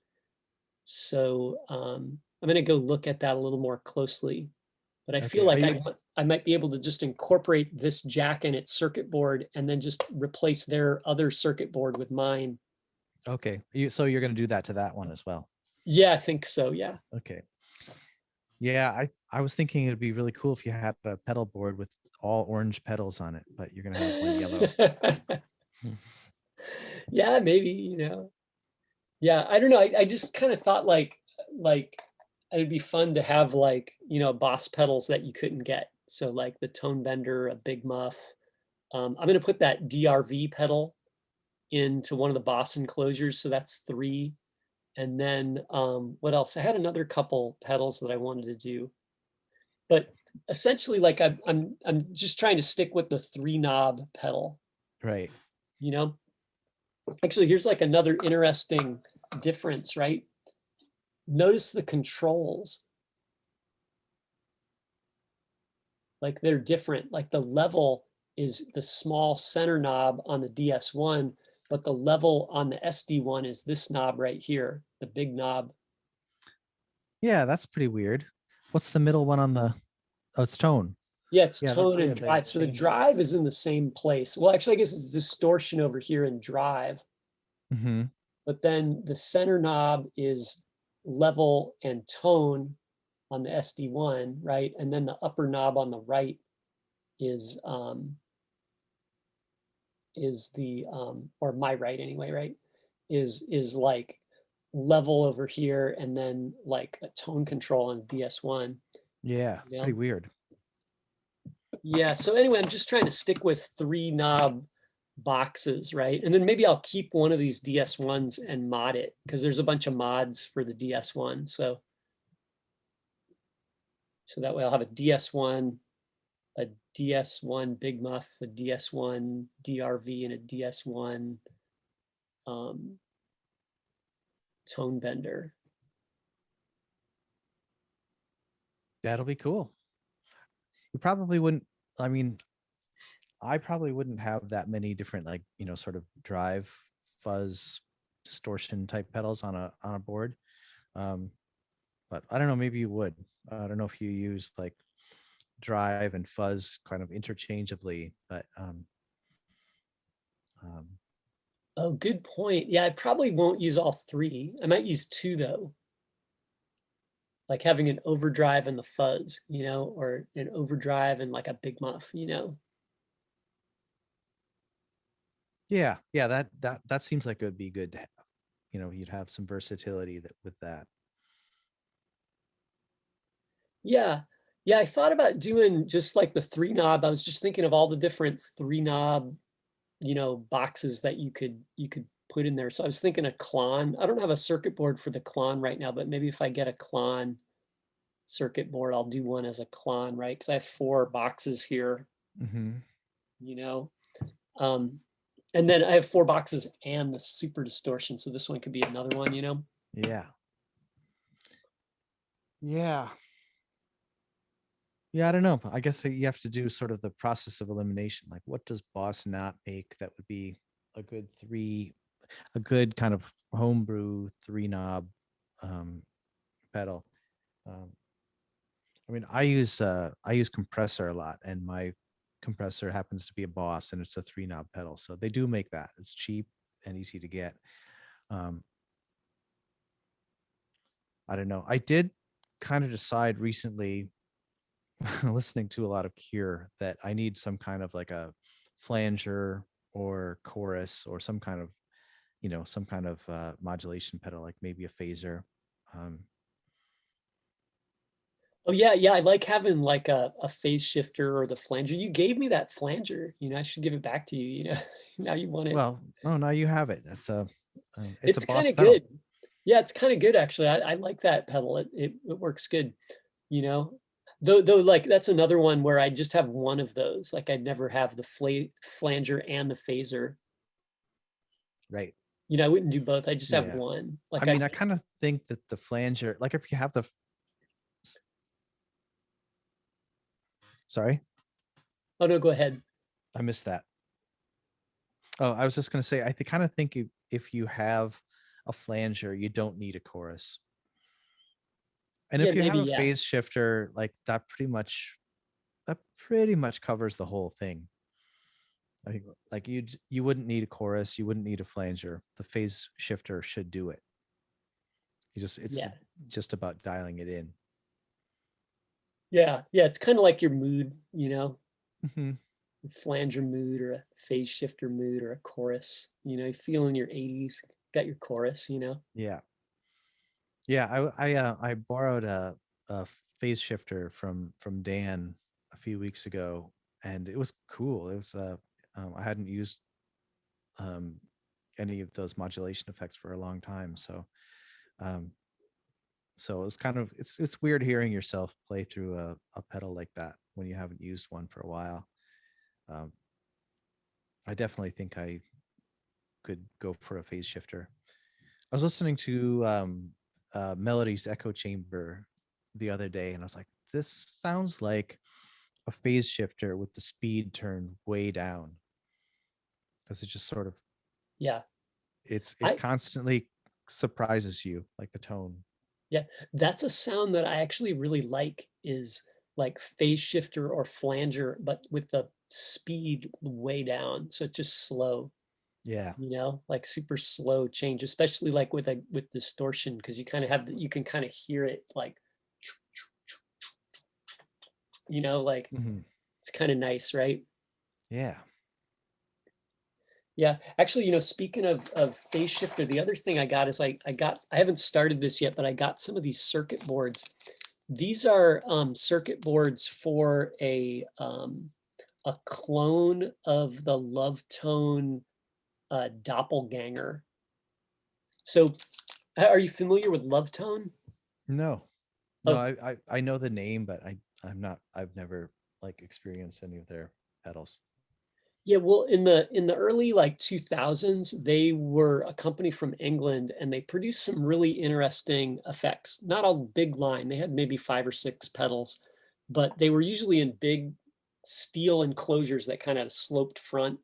So I'm going to go look at that a little more closely. But I feel Okay. Are like you I might be able to just incorporate this jack and its circuit board and then just replace their other circuit board with mine. okay? So you're going to do that to that one as well. Yeah, I think so. Yeah. Okay. Yeah, I was thinking it'd be really cool if you had a pedal board with all orange pedals on it, but you're gonna have one yellow. Yeah, maybe, Yeah, I don't know. I just kind of thought like it'd be fun to have like, Boss pedals that you couldn't get. So like the tone bender, a big muff. I'm gonna put that DRV pedal into one of the Boss enclosures. So that's 3. And then what else? I had another couple pedals that I wanted to do. But essentially, like I'm just trying to stick with the 3-knob pedal, Right. you know? Actually, here's like another interesting difference, right? Notice the controls. Like they're different. Like the level is the small center knob on the DS1, but the level on the SD1 is this knob right here, the big knob. Yeah, that's pretty weird. What's the middle one on the? Oh, it's tone. Yeah, it's Yeah, that's tone and weird. They drive. So the changed. drive is in the same place. Well, actually, I guess it's distortion over here in drive. Mm-hmm. But then the center knob is level and tone on the SD1, right? And then the upper knob on the right is the or my right anyway, right? Is like level over here and then like a tone control on DS1. Yeah, it's pretty weird. Yeah, so anyway, I'm just trying to stick with 3-knob boxes, right? And then maybe I'll keep one of these DS1s and mod it because there's a bunch of mods for the DS1. So that way I'll have a DS1, a DS1 Big Muff, a DS1 DRV, and a DS1 tone bender. That'll be cool. You probably wouldn't. I mean, I probably wouldn't have that many different like sort of drive, fuzz, distortion type pedals on a board. Um, but I don't know. Maybe you would. I don't know if you use like drive and fuzz kind of interchangeably, but Oh, good point. Yeah, I probably won't use all 3. I might use 2 though. Like having an overdrive and the fuzz, or an overdrive and like a big muff. yeah, that seems like it would be good to have. You'd have some versatility with that. Yeah. Yeah, I thought about doing just like the 3-knob. I was just thinking of all the different 3-knob, boxes that you could put in there. So I was thinking a Klon. I don't have a circuit board for the Klon right now, but maybe if I get a Klon circuit board, I'll do one as a Klon, right? Because I have 4 boxes here, Mm-hmm. you know. Um, and then I have 4 boxes and the super distortion. So this one could be another one. Yeah. Yeah. Yeah, I don't know. I guess you have to do sort of the process of elimination. Like, what does Boss not make that would be a good 3? a good kind of homebrew 3 knob pedal. Um, I mean, I use compressor a lot, and my compressor happens to be a Boss, and it's a 3 knob pedal. So they do make that. It's cheap and easy to get. Um, I don't know. I did kind of decide recently, listening to a lot of Cure, that I need some kind of like a flanger or chorus or some kind of, some kind of modulation pedal, like maybe a phaser. Um, Oh yeah, yeah. I like having like a phase shifter or the flanger. You gave me that flanger. I should give it back to you. Now you want it. well, oh, now you have it. It's a It's kind Boss of pedal. good. Yeah, it's kind of good actually. I like that pedal. It works good. You know, though like that's another one where I just have one of those. Like I'd never have the flanger and the phaser. Right. I wouldn't do both. I just have Yeah. one. I Like mean, I kind of think that the flanger, like if you have the, sorry, oh no, go ahead. I missed that. Oh, I was just going to say, kind of think if you have a flanger, you don't need a chorus. And Yeah, if you maybe, have a yeah. phase shifter, like that pretty much covers the whole thing. I think like you wouldn't need a chorus, you wouldn't need a flanger. The phase shifter should do it. It's Yeah. just about dialing it in. Yeah. Yeah. It's kind of like your mood, Mhm. flanger mood or a phase shifter mood or a chorus, you feel in your 80s, got your chorus. Yeah. Yeah, I borrowed a phase shifter from Dan a few weeks ago, and it was cool. It was I hadn't used um any of those modulation effects for a long time, um so it was kind of it's weird hearing yourself play through a pedal like that when you haven't used one for a while. Um I definitely think I could go for a phase shifter. I was listening to Melody's Echo Chamber the other day, and I was like, this sounds like a phase shifter with the speed turned way down, because it just sort of Yeah. it I, constantly surprises you, like the tone. yeah, that's a sound that I actually really like is like phase shifter or flanger, but with the speed way down. So it's just slow, Yeah. like super slow change, especially like with distortion, because you kind of you can kind of hear it like, like Hmm. it's kind of nice, right? Yeah. Yeah, actually, speaking of phase shifter, the other thing I got is I haven't started this yet, but I got some of these circuit boards. These are circuit boards for a clone of the Love Tone doppelganger. So, are you familiar with Love Tone? No. No, Oh, I know the name, but I've never like experienced any of their pedals. yeah. Well, in the early like 2000s, they were a company from England, and they produced some really interesting effects. Not a big line. They had maybe 5 or 6 pedals, but they were usually in big steel enclosures that kind of sloped front.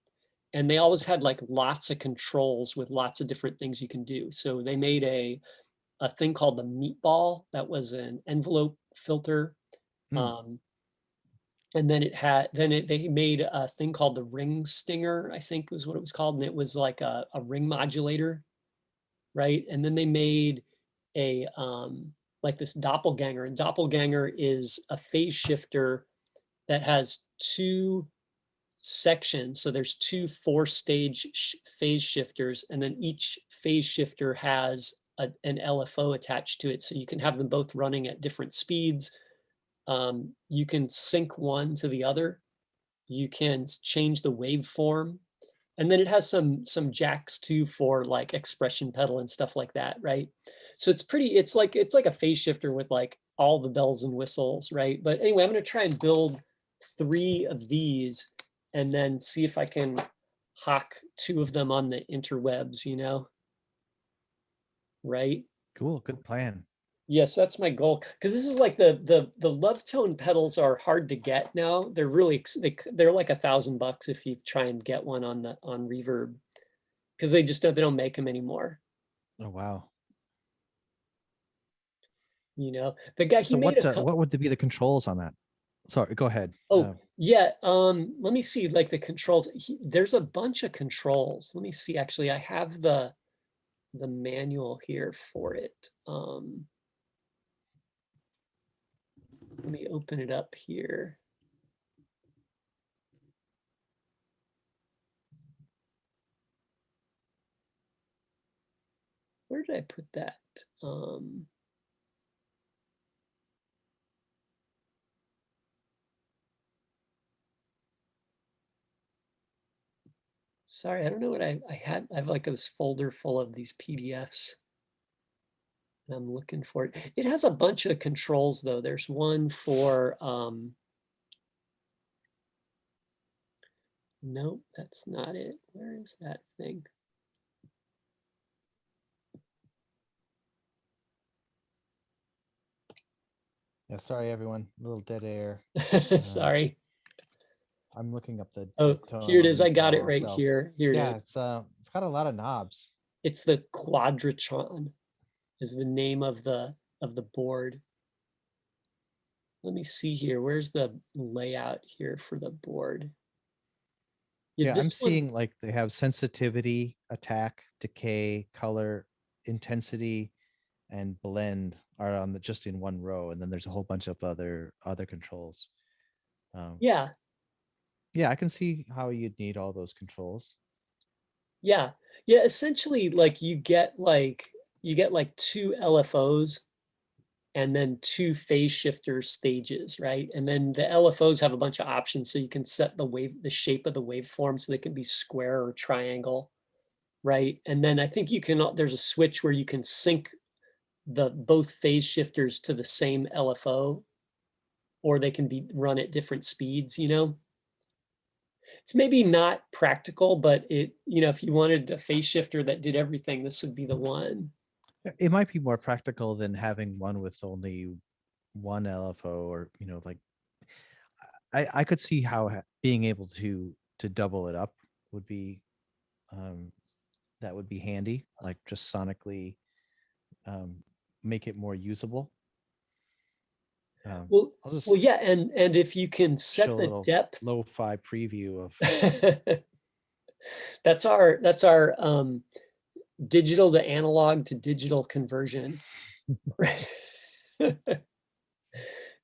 And they always had like lots of controls with lots of different things you can do. So they made a thing called the meatball that was an envelope filter. Hmm. Um, and then they made a thing called the ring stinger, I think was what it was called. And it was like a ring modulator, right? And then they made a like this doppelganger. And doppelganger is a phase shifter that has 2 sections. So there's 2 4-stage phase shifters, and then each phase shifter has an LFO attached to it. So you can have them both running at different speeds. You can sync one to the other. You can change the waveform. And then it has some jacks too for like expression pedal and stuff like that, right? So it's like a phase shifter with like all the bells and whistles, right? But anyway, I'm going to try and build 3 of these and then see if I can hawk 2 of them on the interwebs, right? Cool. Good plan. Yes, that's my goal. Because this is like the Love Tone pedals are hard to get now. They're really they're like $1,000 if you try and get one on Reverb. because they just they don't make them anymore. Oh wow. You know, the guy, he So made a couple. what would be the controls on that? Sorry, go ahead. Oh, yeah. Let me see, like the controls. There's a bunch of controls. Let me see. Actually, I have the manual here for it. Let me open it up here. Where did I put that? Sorry, I don't know what I had. I have like this folder full of these PDFs. And I'm looking for it. It has a bunch of controls though. There's one for, nope, that's not it. Where is that thing? Yeah, sorry everyone, a little dead air. Sorry. I'm looking up the Oh, tone here it on is. I got retail it right myself. here. Here it is. Yeah, it's got a lot of knobs. It's the Quadratron is the name of the board. Let me see here. Where's the layout here for the board? Yeah, this I'm one, seeing like they have sensitivity, attack, decay, color, intensity, and blend are on the just in one row, and then there's a whole bunch of other controls. yeah, Yeah, I can see how you'd need all those controls. yeah, yeah. Essentially, like you get like two LFOs and then two phase shifter stages, right? And then the LFOs have a bunch of options, so you can set the shape of the waveform so they can be square or triangle, right? And then I think you can, there's a switch where you can sync both phase shifters to the same LFO, or they can be run at different speeds, you know? It's maybe not practical, but if you wanted a phase shifter that did everything, this would be the one. It might be more practical than having one with only one LFO, or like I could see how being able to double it up would be that would be handy, like just sonically make it more usable. Well, I'll well, just yeah, and if you can show set a the little depth, lo-fi preview of that's our digital to analog to digital conversion. Right.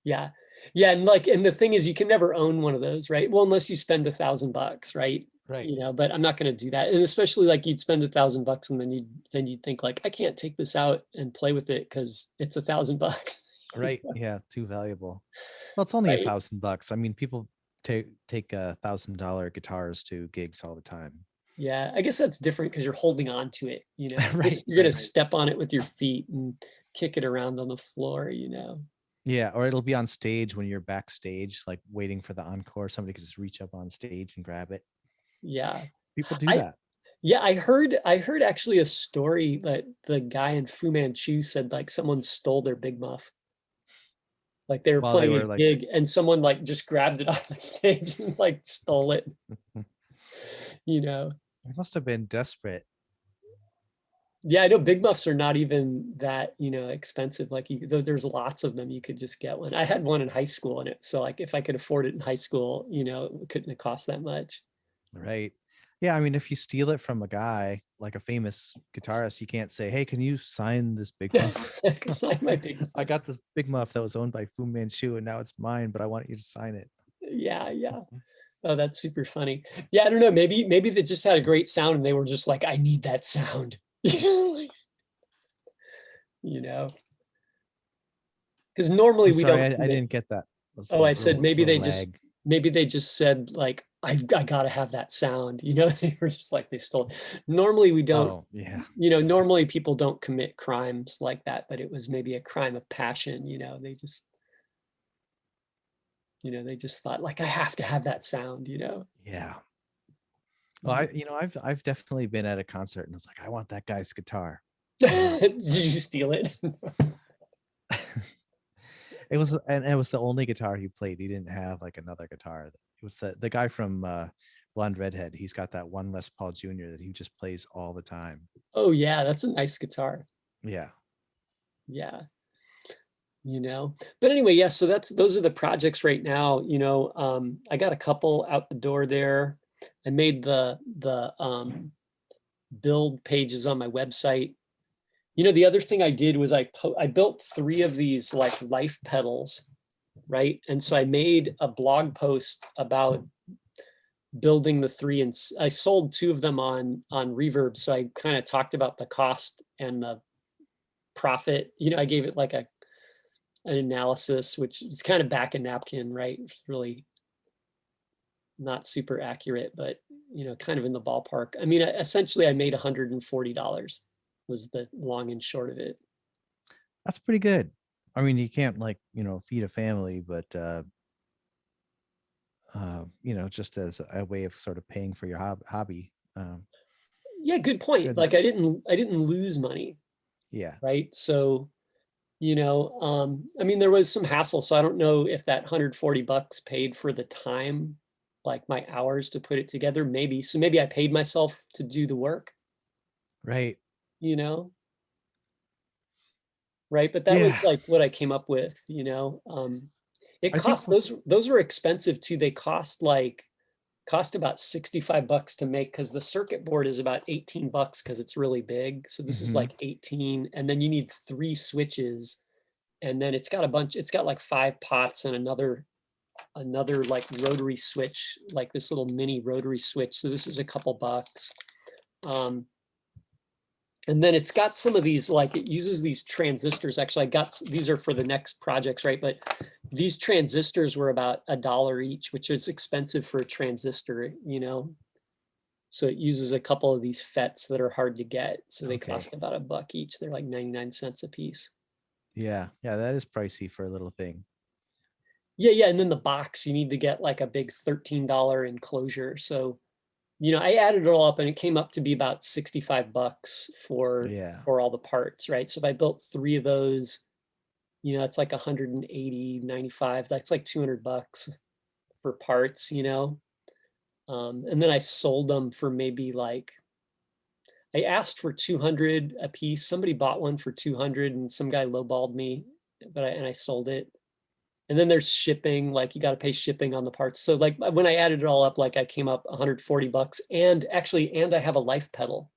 Yeah. Yeah. And the thing is, you can never own one of those, right? Well, unless you spend $1,000, right? right. But I'm not going to do that. And especially like you'd spend $1,000 and then you'd think like, I can't take this out and play with it because it's $1,000. Right. Yeah, too valuable. Well, it's only Right. $1,000. I mean, people take $1,000 guitars to gigs all the time. Yeah. I guess that's different because you're holding on to it, Right. You're going to step on it with your feet and kick it around on the floor. Yeah, or it'll be on stage when you're backstage, like waiting for the encore. Somebody could just reach up on stage and grab it. Yeah. People do I, that. Yeah, I heard actually a story that the guy in Fu Manchu said like someone stole their Big Muff. Like they were While they playing were a like, gig and someone like just grabbed it off the stage and like stole it, you know. they must have been desperate. Yeah, I know Big Muffs are not even that, expensive. Like there's lots of them. You could just get one. I had one in high school and so like if I could afford it in high school, it couldn't have cost that much. Right. Yeah, I mean, if you steal it from a guy like a famous guitarist, you can't say, "Hey, can you sign this Big Muff? Sign my Big I Muff. got this Big Muff that was owned by Fu Manchu, and now it's mine, but I want you to sign it." Yeah, yeah. Oh, that's super funny. Yeah, I don't know. Maybe they just had a great sound and they were just like, I need that sound. You know, because normally I'm we sorry, don't I commit. didn't get that. There's Oh, a I said little lag. maybe they just said like I gotta have that sound. They were just like they stole it. Normally we don't. Oh, yeah. Normally people don't commit crimes like that, but it was maybe a crime of passion. They just thought like I have to have that sound. Yeah. Well, I've definitely been at a concert and it's like, I want that guy's guitar. Did you steal it? It was the only guitar he played. He didn't have like another guitar. It was the guy from blonde redhead. He's got that one Les Paul Jr. that he just plays all the time. Oh yeah, that's a nice guitar. Yeah. Yeah. But anyway, yeah, so those are the projects right now. I got a couple out the door there. I made the build pages on my website. The other thing I did was I built 3 of these like life pedals, right? And so I made a blog post about building the 3, and I sold 2 of them on Reverb. So I kind of talked about the cost and the profit. I gave it like an analysis, which is kind of back a napkin, right? It's really not super accurate, but kind of in the ballpark. I mean, essentially I made $140 was the long and short of it. That's pretty good. I mean, you can't like, feed a family, but just as a way of sort of paying for your hobby. Yeah, good point. Good. Like I didn't lose money, Yeah. right? So, I mean, there was some hassle. So I don't know if that $140 paid for the time, like my hours to put it together, maybe. So maybe I paid myself to do the work, Right. you know? Right. But that was Yeah. like what I came up with, it I think cost those were expensive too. They cost about $65 to make, because the circuit board is about $18 because it's really big. So this is like 18, and then you need 3 switches, and then it's got like 5 pots and another like rotary switch, like this little mini rotary switch. So this is a couple bucks. And then it's got some of these, like it uses these transistors. Actually, these are for the next projects, right? But these transistors were about $1 each, which is expensive for a transistor, So it uses a couple of these FETs that are hard to get. So they cost about $1 each. They're like 99 cents a piece. Yeah. Yeah. That is pricey for a little thing. Yeah. And then the box, you need to get like a big $13 enclosure. So I added it all up and it came up to be about $65 for all the parts, right? So if I built 3 of those, it's like 180, 95, that's like $200 for parts, and then I sold them for maybe like, I asked for 200 a piece. Somebody bought one for 200 and some guy lowballed me, and I sold it. And then there's shipping, like you got to pay shipping on the parts. So like when I added it all up, like I came up $140, and I have a life pedal.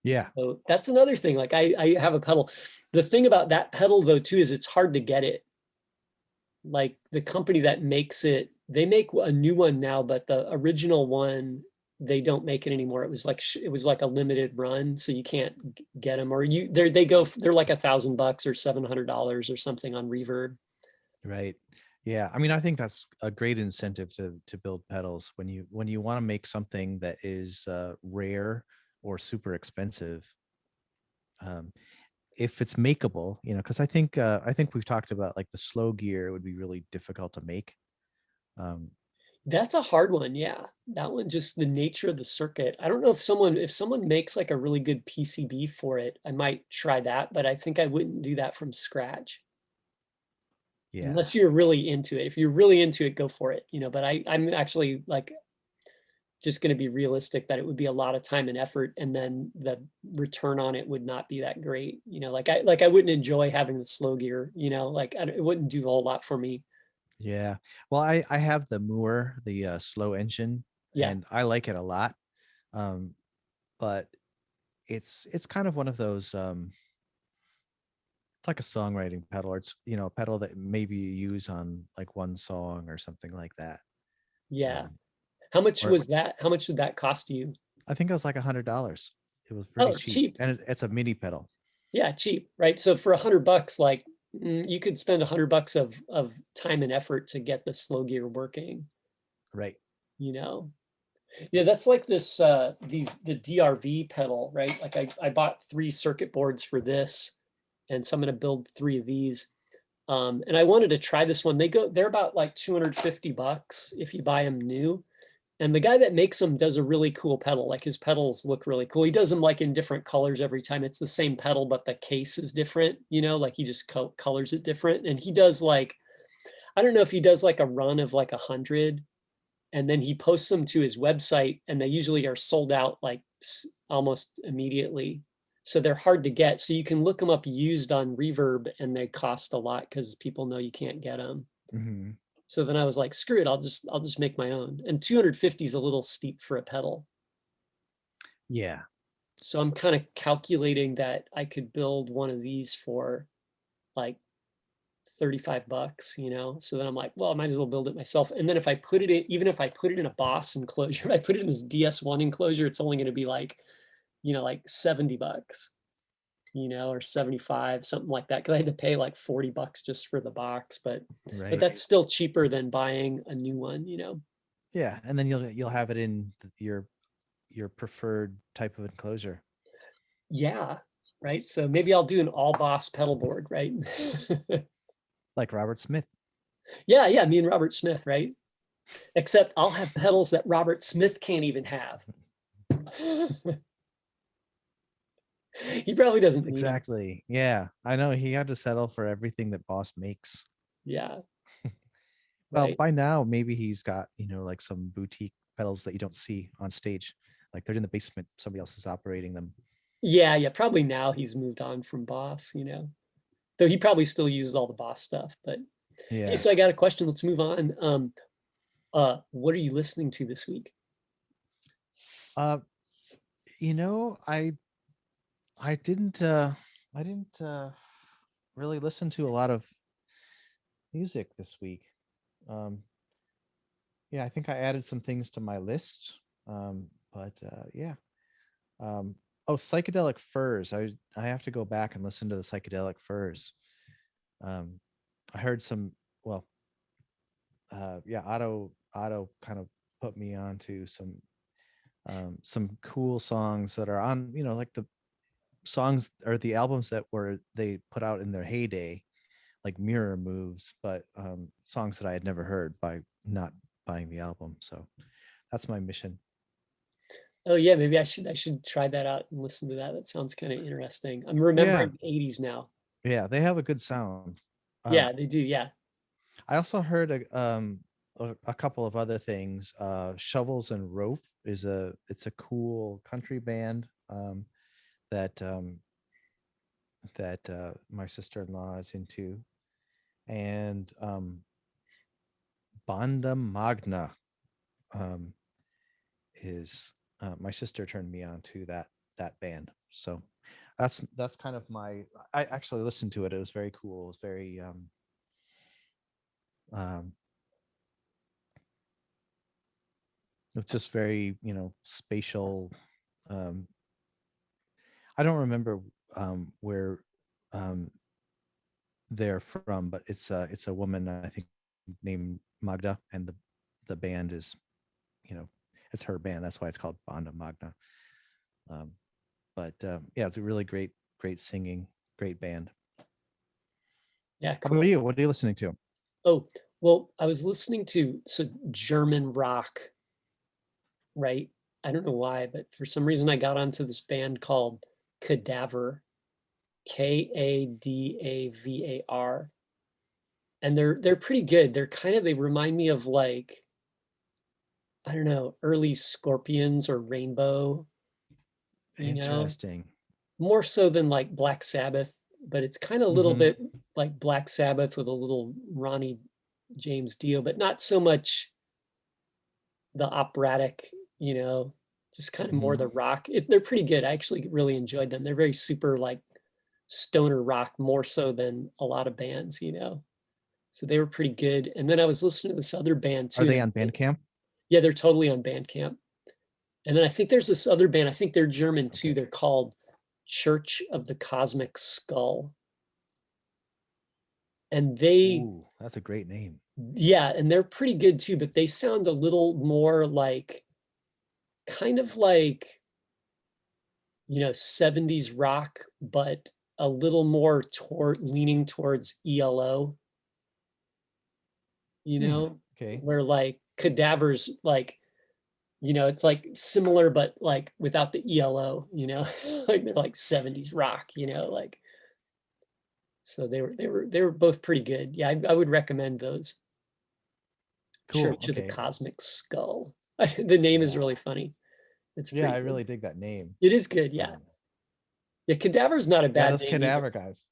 Yeah. So that's another thing. Like I have a pedal. The thing about that pedal though, too, is it's hard to get it. Like the company that makes it, they make a new one now, but the original one, they don't make it anymore. It was like a limited run, so you can't get them, or they're like $1,000 or $700 or something on Reverb. Right. Yeah. I mean, I think that's a great incentive to build pedals when you want to make something that is rare or super expensive. If it's makeable, because I think we've talked about like the slow gear would be really difficult to make. That's a hard one. Yeah. That one, just the nature of the circuit. I don't know if someone makes like a really good PCB for it, I might try that, but I think I wouldn't do that from scratch. Yeah. Unless you're really into it. If you're really into it, go for it. But I'm actually like just going to be realistic that it would be a lot of time and effort, and then the return on it would not be that great. Like I wouldn't enjoy having the slow gear, like it wouldn't do a whole lot for me. Yeah. Well, I have the Moore, the slow engine, and I like it a lot. But it's kind of one of those it's like a songwriting pedal. It's a pedal that maybe you use on like one song or something like that. Yeah. How much was that? How much did that cost you? I think it was like $100. It was pretty cheap. And it's a mini pedal. Yeah, cheap, right? So for $100, like you could spend $100 of time and effort to get the slow gear working. Right. Yeah, that's like this the DRV pedal, right? Like I bought 3 circuit boards for this, and so I'm going to build 3 of these. And I wanted to try this one. They're about like $250 if you buy them new. And the guy that makes them does a really cool pedal. Like his pedals look really cool. He does them like in different colors every time. It's the same pedal, but the case is different, like he just colors it different. And he does like, I don't know if he does like a run of like 100, and then he posts them to his website, and they usually are sold out like almost immediately. So they're hard to get. So you can look them up used on Reverb, and they cost a lot because people know you can't get them. Mm-hmm. So then I was like, screw it, I'll just make my own. And 250 is a little steep for a pedal. Yeah. So I'm kind of calculating that I could build one of these for like $35, you know? So then I'm like, well, I might as well build it myself. And then if I put it in, even if I put it in a Boss enclosure, if I put it in this DS1 enclosure, it's only going to be like, you know, like $70, you know, or 75, something like that. Cause I had to pay like $40 just for the box, but Right. that's still cheaper than buying a new one, you know? Yeah. And then you'll have it in your preferred type of enclosure. Yeah. Right. So maybe I'll do an all Boss pedal board, right? Like Robert Smith. Yeah. Yeah. Me and Robert Smith, right? Except I'll have pedals that Robert Smith can't even have. He probably doesn't need them. Exactly. Yeah. I know he had to settle for everything that Boss makes. Yeah. Well, Right. by now, maybe he's got, like some boutique pedals that you don't see on stage. Like they're in the basement, somebody else is operating them. Yeah. Yeah. Probably now he's moved on from Boss, you know, though he probably still uses all the Boss stuff. But hey, Yeah. so I got a question. Let's move on. What are you listening to this week? Uh, you know, I didn't really listen to a lot of music this week. Um, yeah, I think I added some things to my list. But yeah. Oh, Psychedelic Furs. I have to go back and listen to the Psychedelic Furs. Um, I heard some. Well, yeah, Otto kind of put me onto some cool songs that are on, like the songs or the albums that were they put out in their heyday, like Mirror Moves, but songs that I had never heard by not buying the album. So that's my mission. Oh yeah, maybe I should try that out and listen to that. That sounds kind of interesting. I'm Yeah, remembering the 80s now. yeah, they have a good sound. Yeah, they do. Yeah. I also heard a couple of other things. Shovels and Rope it's a cool country band that my sister-in-law is into, and Banda Magna um, is my sister turned me on to that band. So that's kind of my. I actually listened to it. It was very cool. It was very um, it's just very spatial. Um, I don't remember where um, they're from, but it's a woman I think named Magda, and the band is it's her band. That's why it's called Banda Magna. Um, but yeah, it's a really great singing, great band. Yeah, How about cool. you? What are you listening to? Oh, well, I was listening to German rock, right? I don't know why, but for some reason I got onto this band called Kadaver, Kadavar. And they're pretty good. They remind me of like, I don't know, early Scorpions or Rainbow, you know, Interesting. more so than like Black Sabbath, but it's kind of a little Hmm. bit like Black Sabbath with a little Ronnie James Dio, but not so much the operatic, you know, just kind of more Hmm. the rock. They're pretty good. I actually really enjoyed them. They're very super like stoner rock, more so than a lot of bands, you know. So they were pretty good. And then I was listening to this other band Are too. they on Bandcamp? Yeah, they're totally on Bandcamp. And then I think there's this other band. I think they're German too. Okay. They're called Church of the Cosmic Skull. And Ooh, that's a great name. yeah, and they're pretty good too, but they sound a little more like, kind of like, 70s rock, but a little more leaning towards ELO, Hmm. Okay. where like Cadavers, like, it's like similar, but like without the ELO, like they're like 70s rock, like, so they were both pretty good. Yeah, I would recommend those. Cool. Church of the Okay. Cosmic Skull. The name is Yeah. really funny. It's Yeah, pretty I good. really dig that name. It is good, yeah. Um, Yeah, Kadaver's not a yeah, bad those name either. cadaver guys.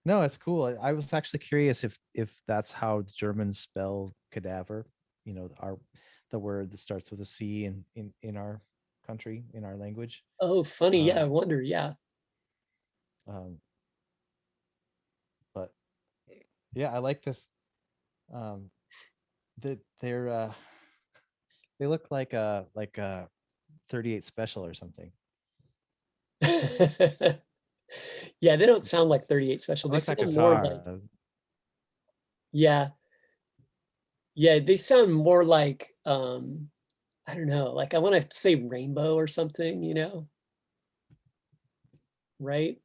No, it's cool. I was actually curious if that's how the Germans spell cadaver. Our the word that starts with a C in our country, in our language. Oh, funny. Yeah, I Um, wonder. Yeah. um, but yeah, I like this. Um, that they look like a 38 special or something. Yeah, they don't sound like 38 Special. I They like that sound more like, guitar. yeah, yeah, they sound more like, I don't know, like I want to say Rainbow or something, right?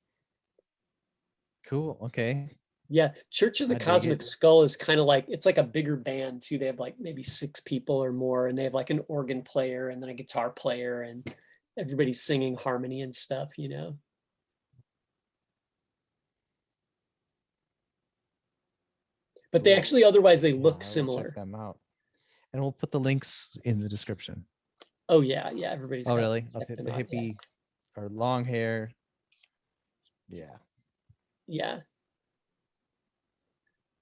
Cool. Okay. Yeah, Church of the I dig Cosmic it. Skull is kind of like, it's like a bigger band too. They have like maybe 6 people or more, and they have like an organ player and then a guitar player, and everybody's singing harmony and stuff. But they Cool. actually, otherwise, they Yeah, look I will check similar. them out. And we'll put the links in the description. Oh yeah, yeah, everybody's Oh, got to really? check Okay, them the out. Yeah, hippie or long hair. Yeah. yeah.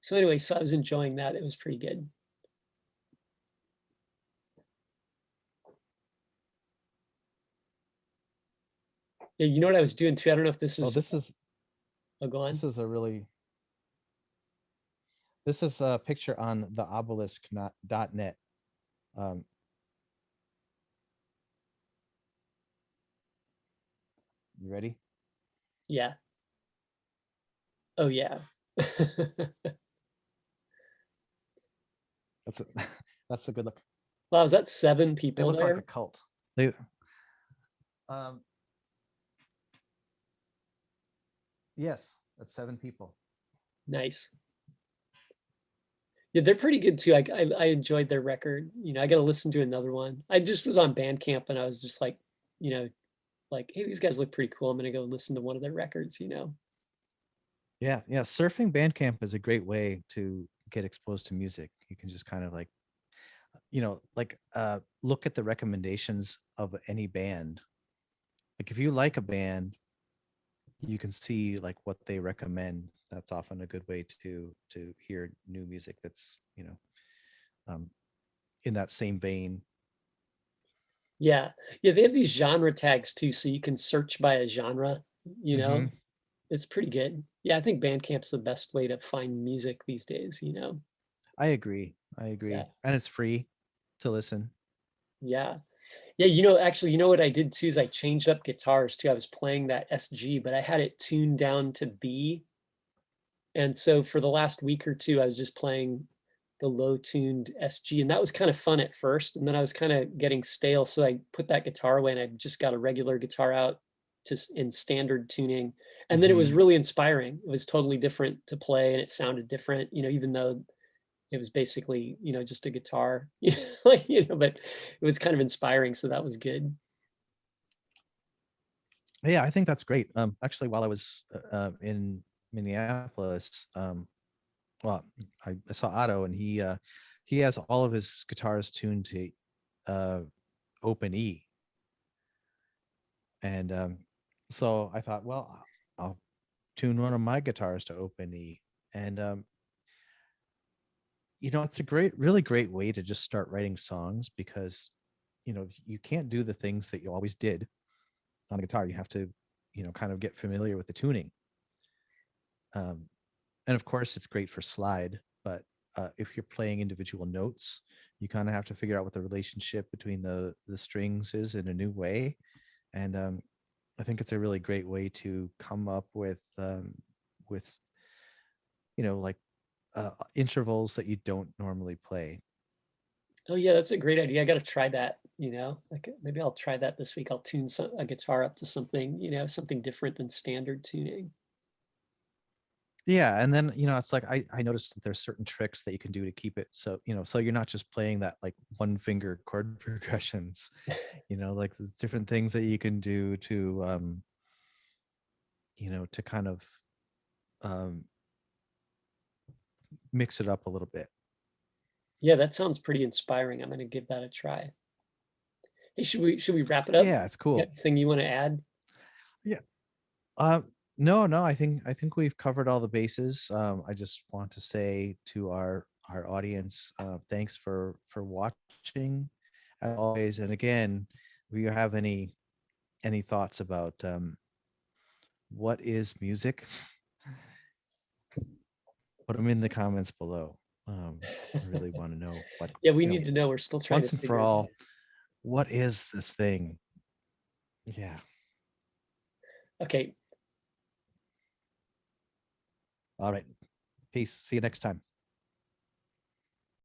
So anyway, so I was enjoying that. It was pretty good. Yeah, you know what I was doing too? I don't know if this Oh, is go on. this is a really this is a picture on the obelisk.net. Um, you ready? Yeah. Oh yeah. That's a that's a good look. Wow, is that 7 They people look like a there? cult. They um yes, that's 7 people. Nice. Yeah, they're pretty good too. I enjoyed their record. I got to listen to another one. I just was on Bandcamp and I was just like, you know, like, hey, these guys look pretty cool. I'm gonna go listen to one of their records. Yeah, yeah. Surfing Bandcamp is a great way to get exposed to music. You can just kind of like, look at the recommendations of any band. Like if you like a band, you can see like what they recommend. That's often a good way to hear new music that's, um, in that same vein. Yeah. Yeah, they have these genre tags too, so you can search by a genre, you Hmm. know. It's pretty good. Yeah, I think Bandcamp's the best way to find music these days. I agree. I Yeah. agree. And it's free to listen. Yeah. Yeah, actually, what I did too is I changed up guitars too. I was playing that SG, but I had it tuned down to B. And so for the last week or two, I was just playing the low tuned SG. And that was kind of fun at first. And then I was kind of getting stale. So I put that guitar away and I just got a regular guitar out in standard tuning. And then it was Hmm. really inspiring. It was totally different to play and it sounded different, even though it was basically, just a guitar, but it was kind of inspiring. So that was good. Yeah, I think that's great. Actually, while I was in Minneapolis, well, I saw Otto, and he has all of his guitars tuned to uh, open E, and so I thought, well, I'll tune one of my guitars to open E, and it's a really great way to just start writing songs because you can't do the things that you always did on a guitar. You have to kind of get familiar with the tuning. Um, and of course it's great for slide, but if you're playing individual notes, you kind of have to figure out what the relationship between the strings is in a new way. And I think it's a really great way to come up with like intervals that you don't normally play. Oh yeah, that's a great idea. I got to try that. Like maybe I'll try that this week. I'll tune a guitar up to something different than standard tuning. Yeah, and then it's like I noticed that there's certain tricks that you can do to keep it so you're not just playing that like one finger chord progressions. Like the different things that you can do to kind of um mix it up a little bit. Yeah, that sounds pretty inspiring. I'm gonna give that a try. Hey, should we wrap it up? Yeah, it's You got cool. anything you wanna add? Yeah. Uh, no, no, I think we've covered all the bases. I just want to say to our audience, thanks for watching as always. And again, if you have any thoughts about what is music, put them in the comments below. I really want to know what, Yeah, we you know, need to know. We're still trying to once and for figure it out. all, what is this thing? Yeah. Okay. All right. Peace. See you next time.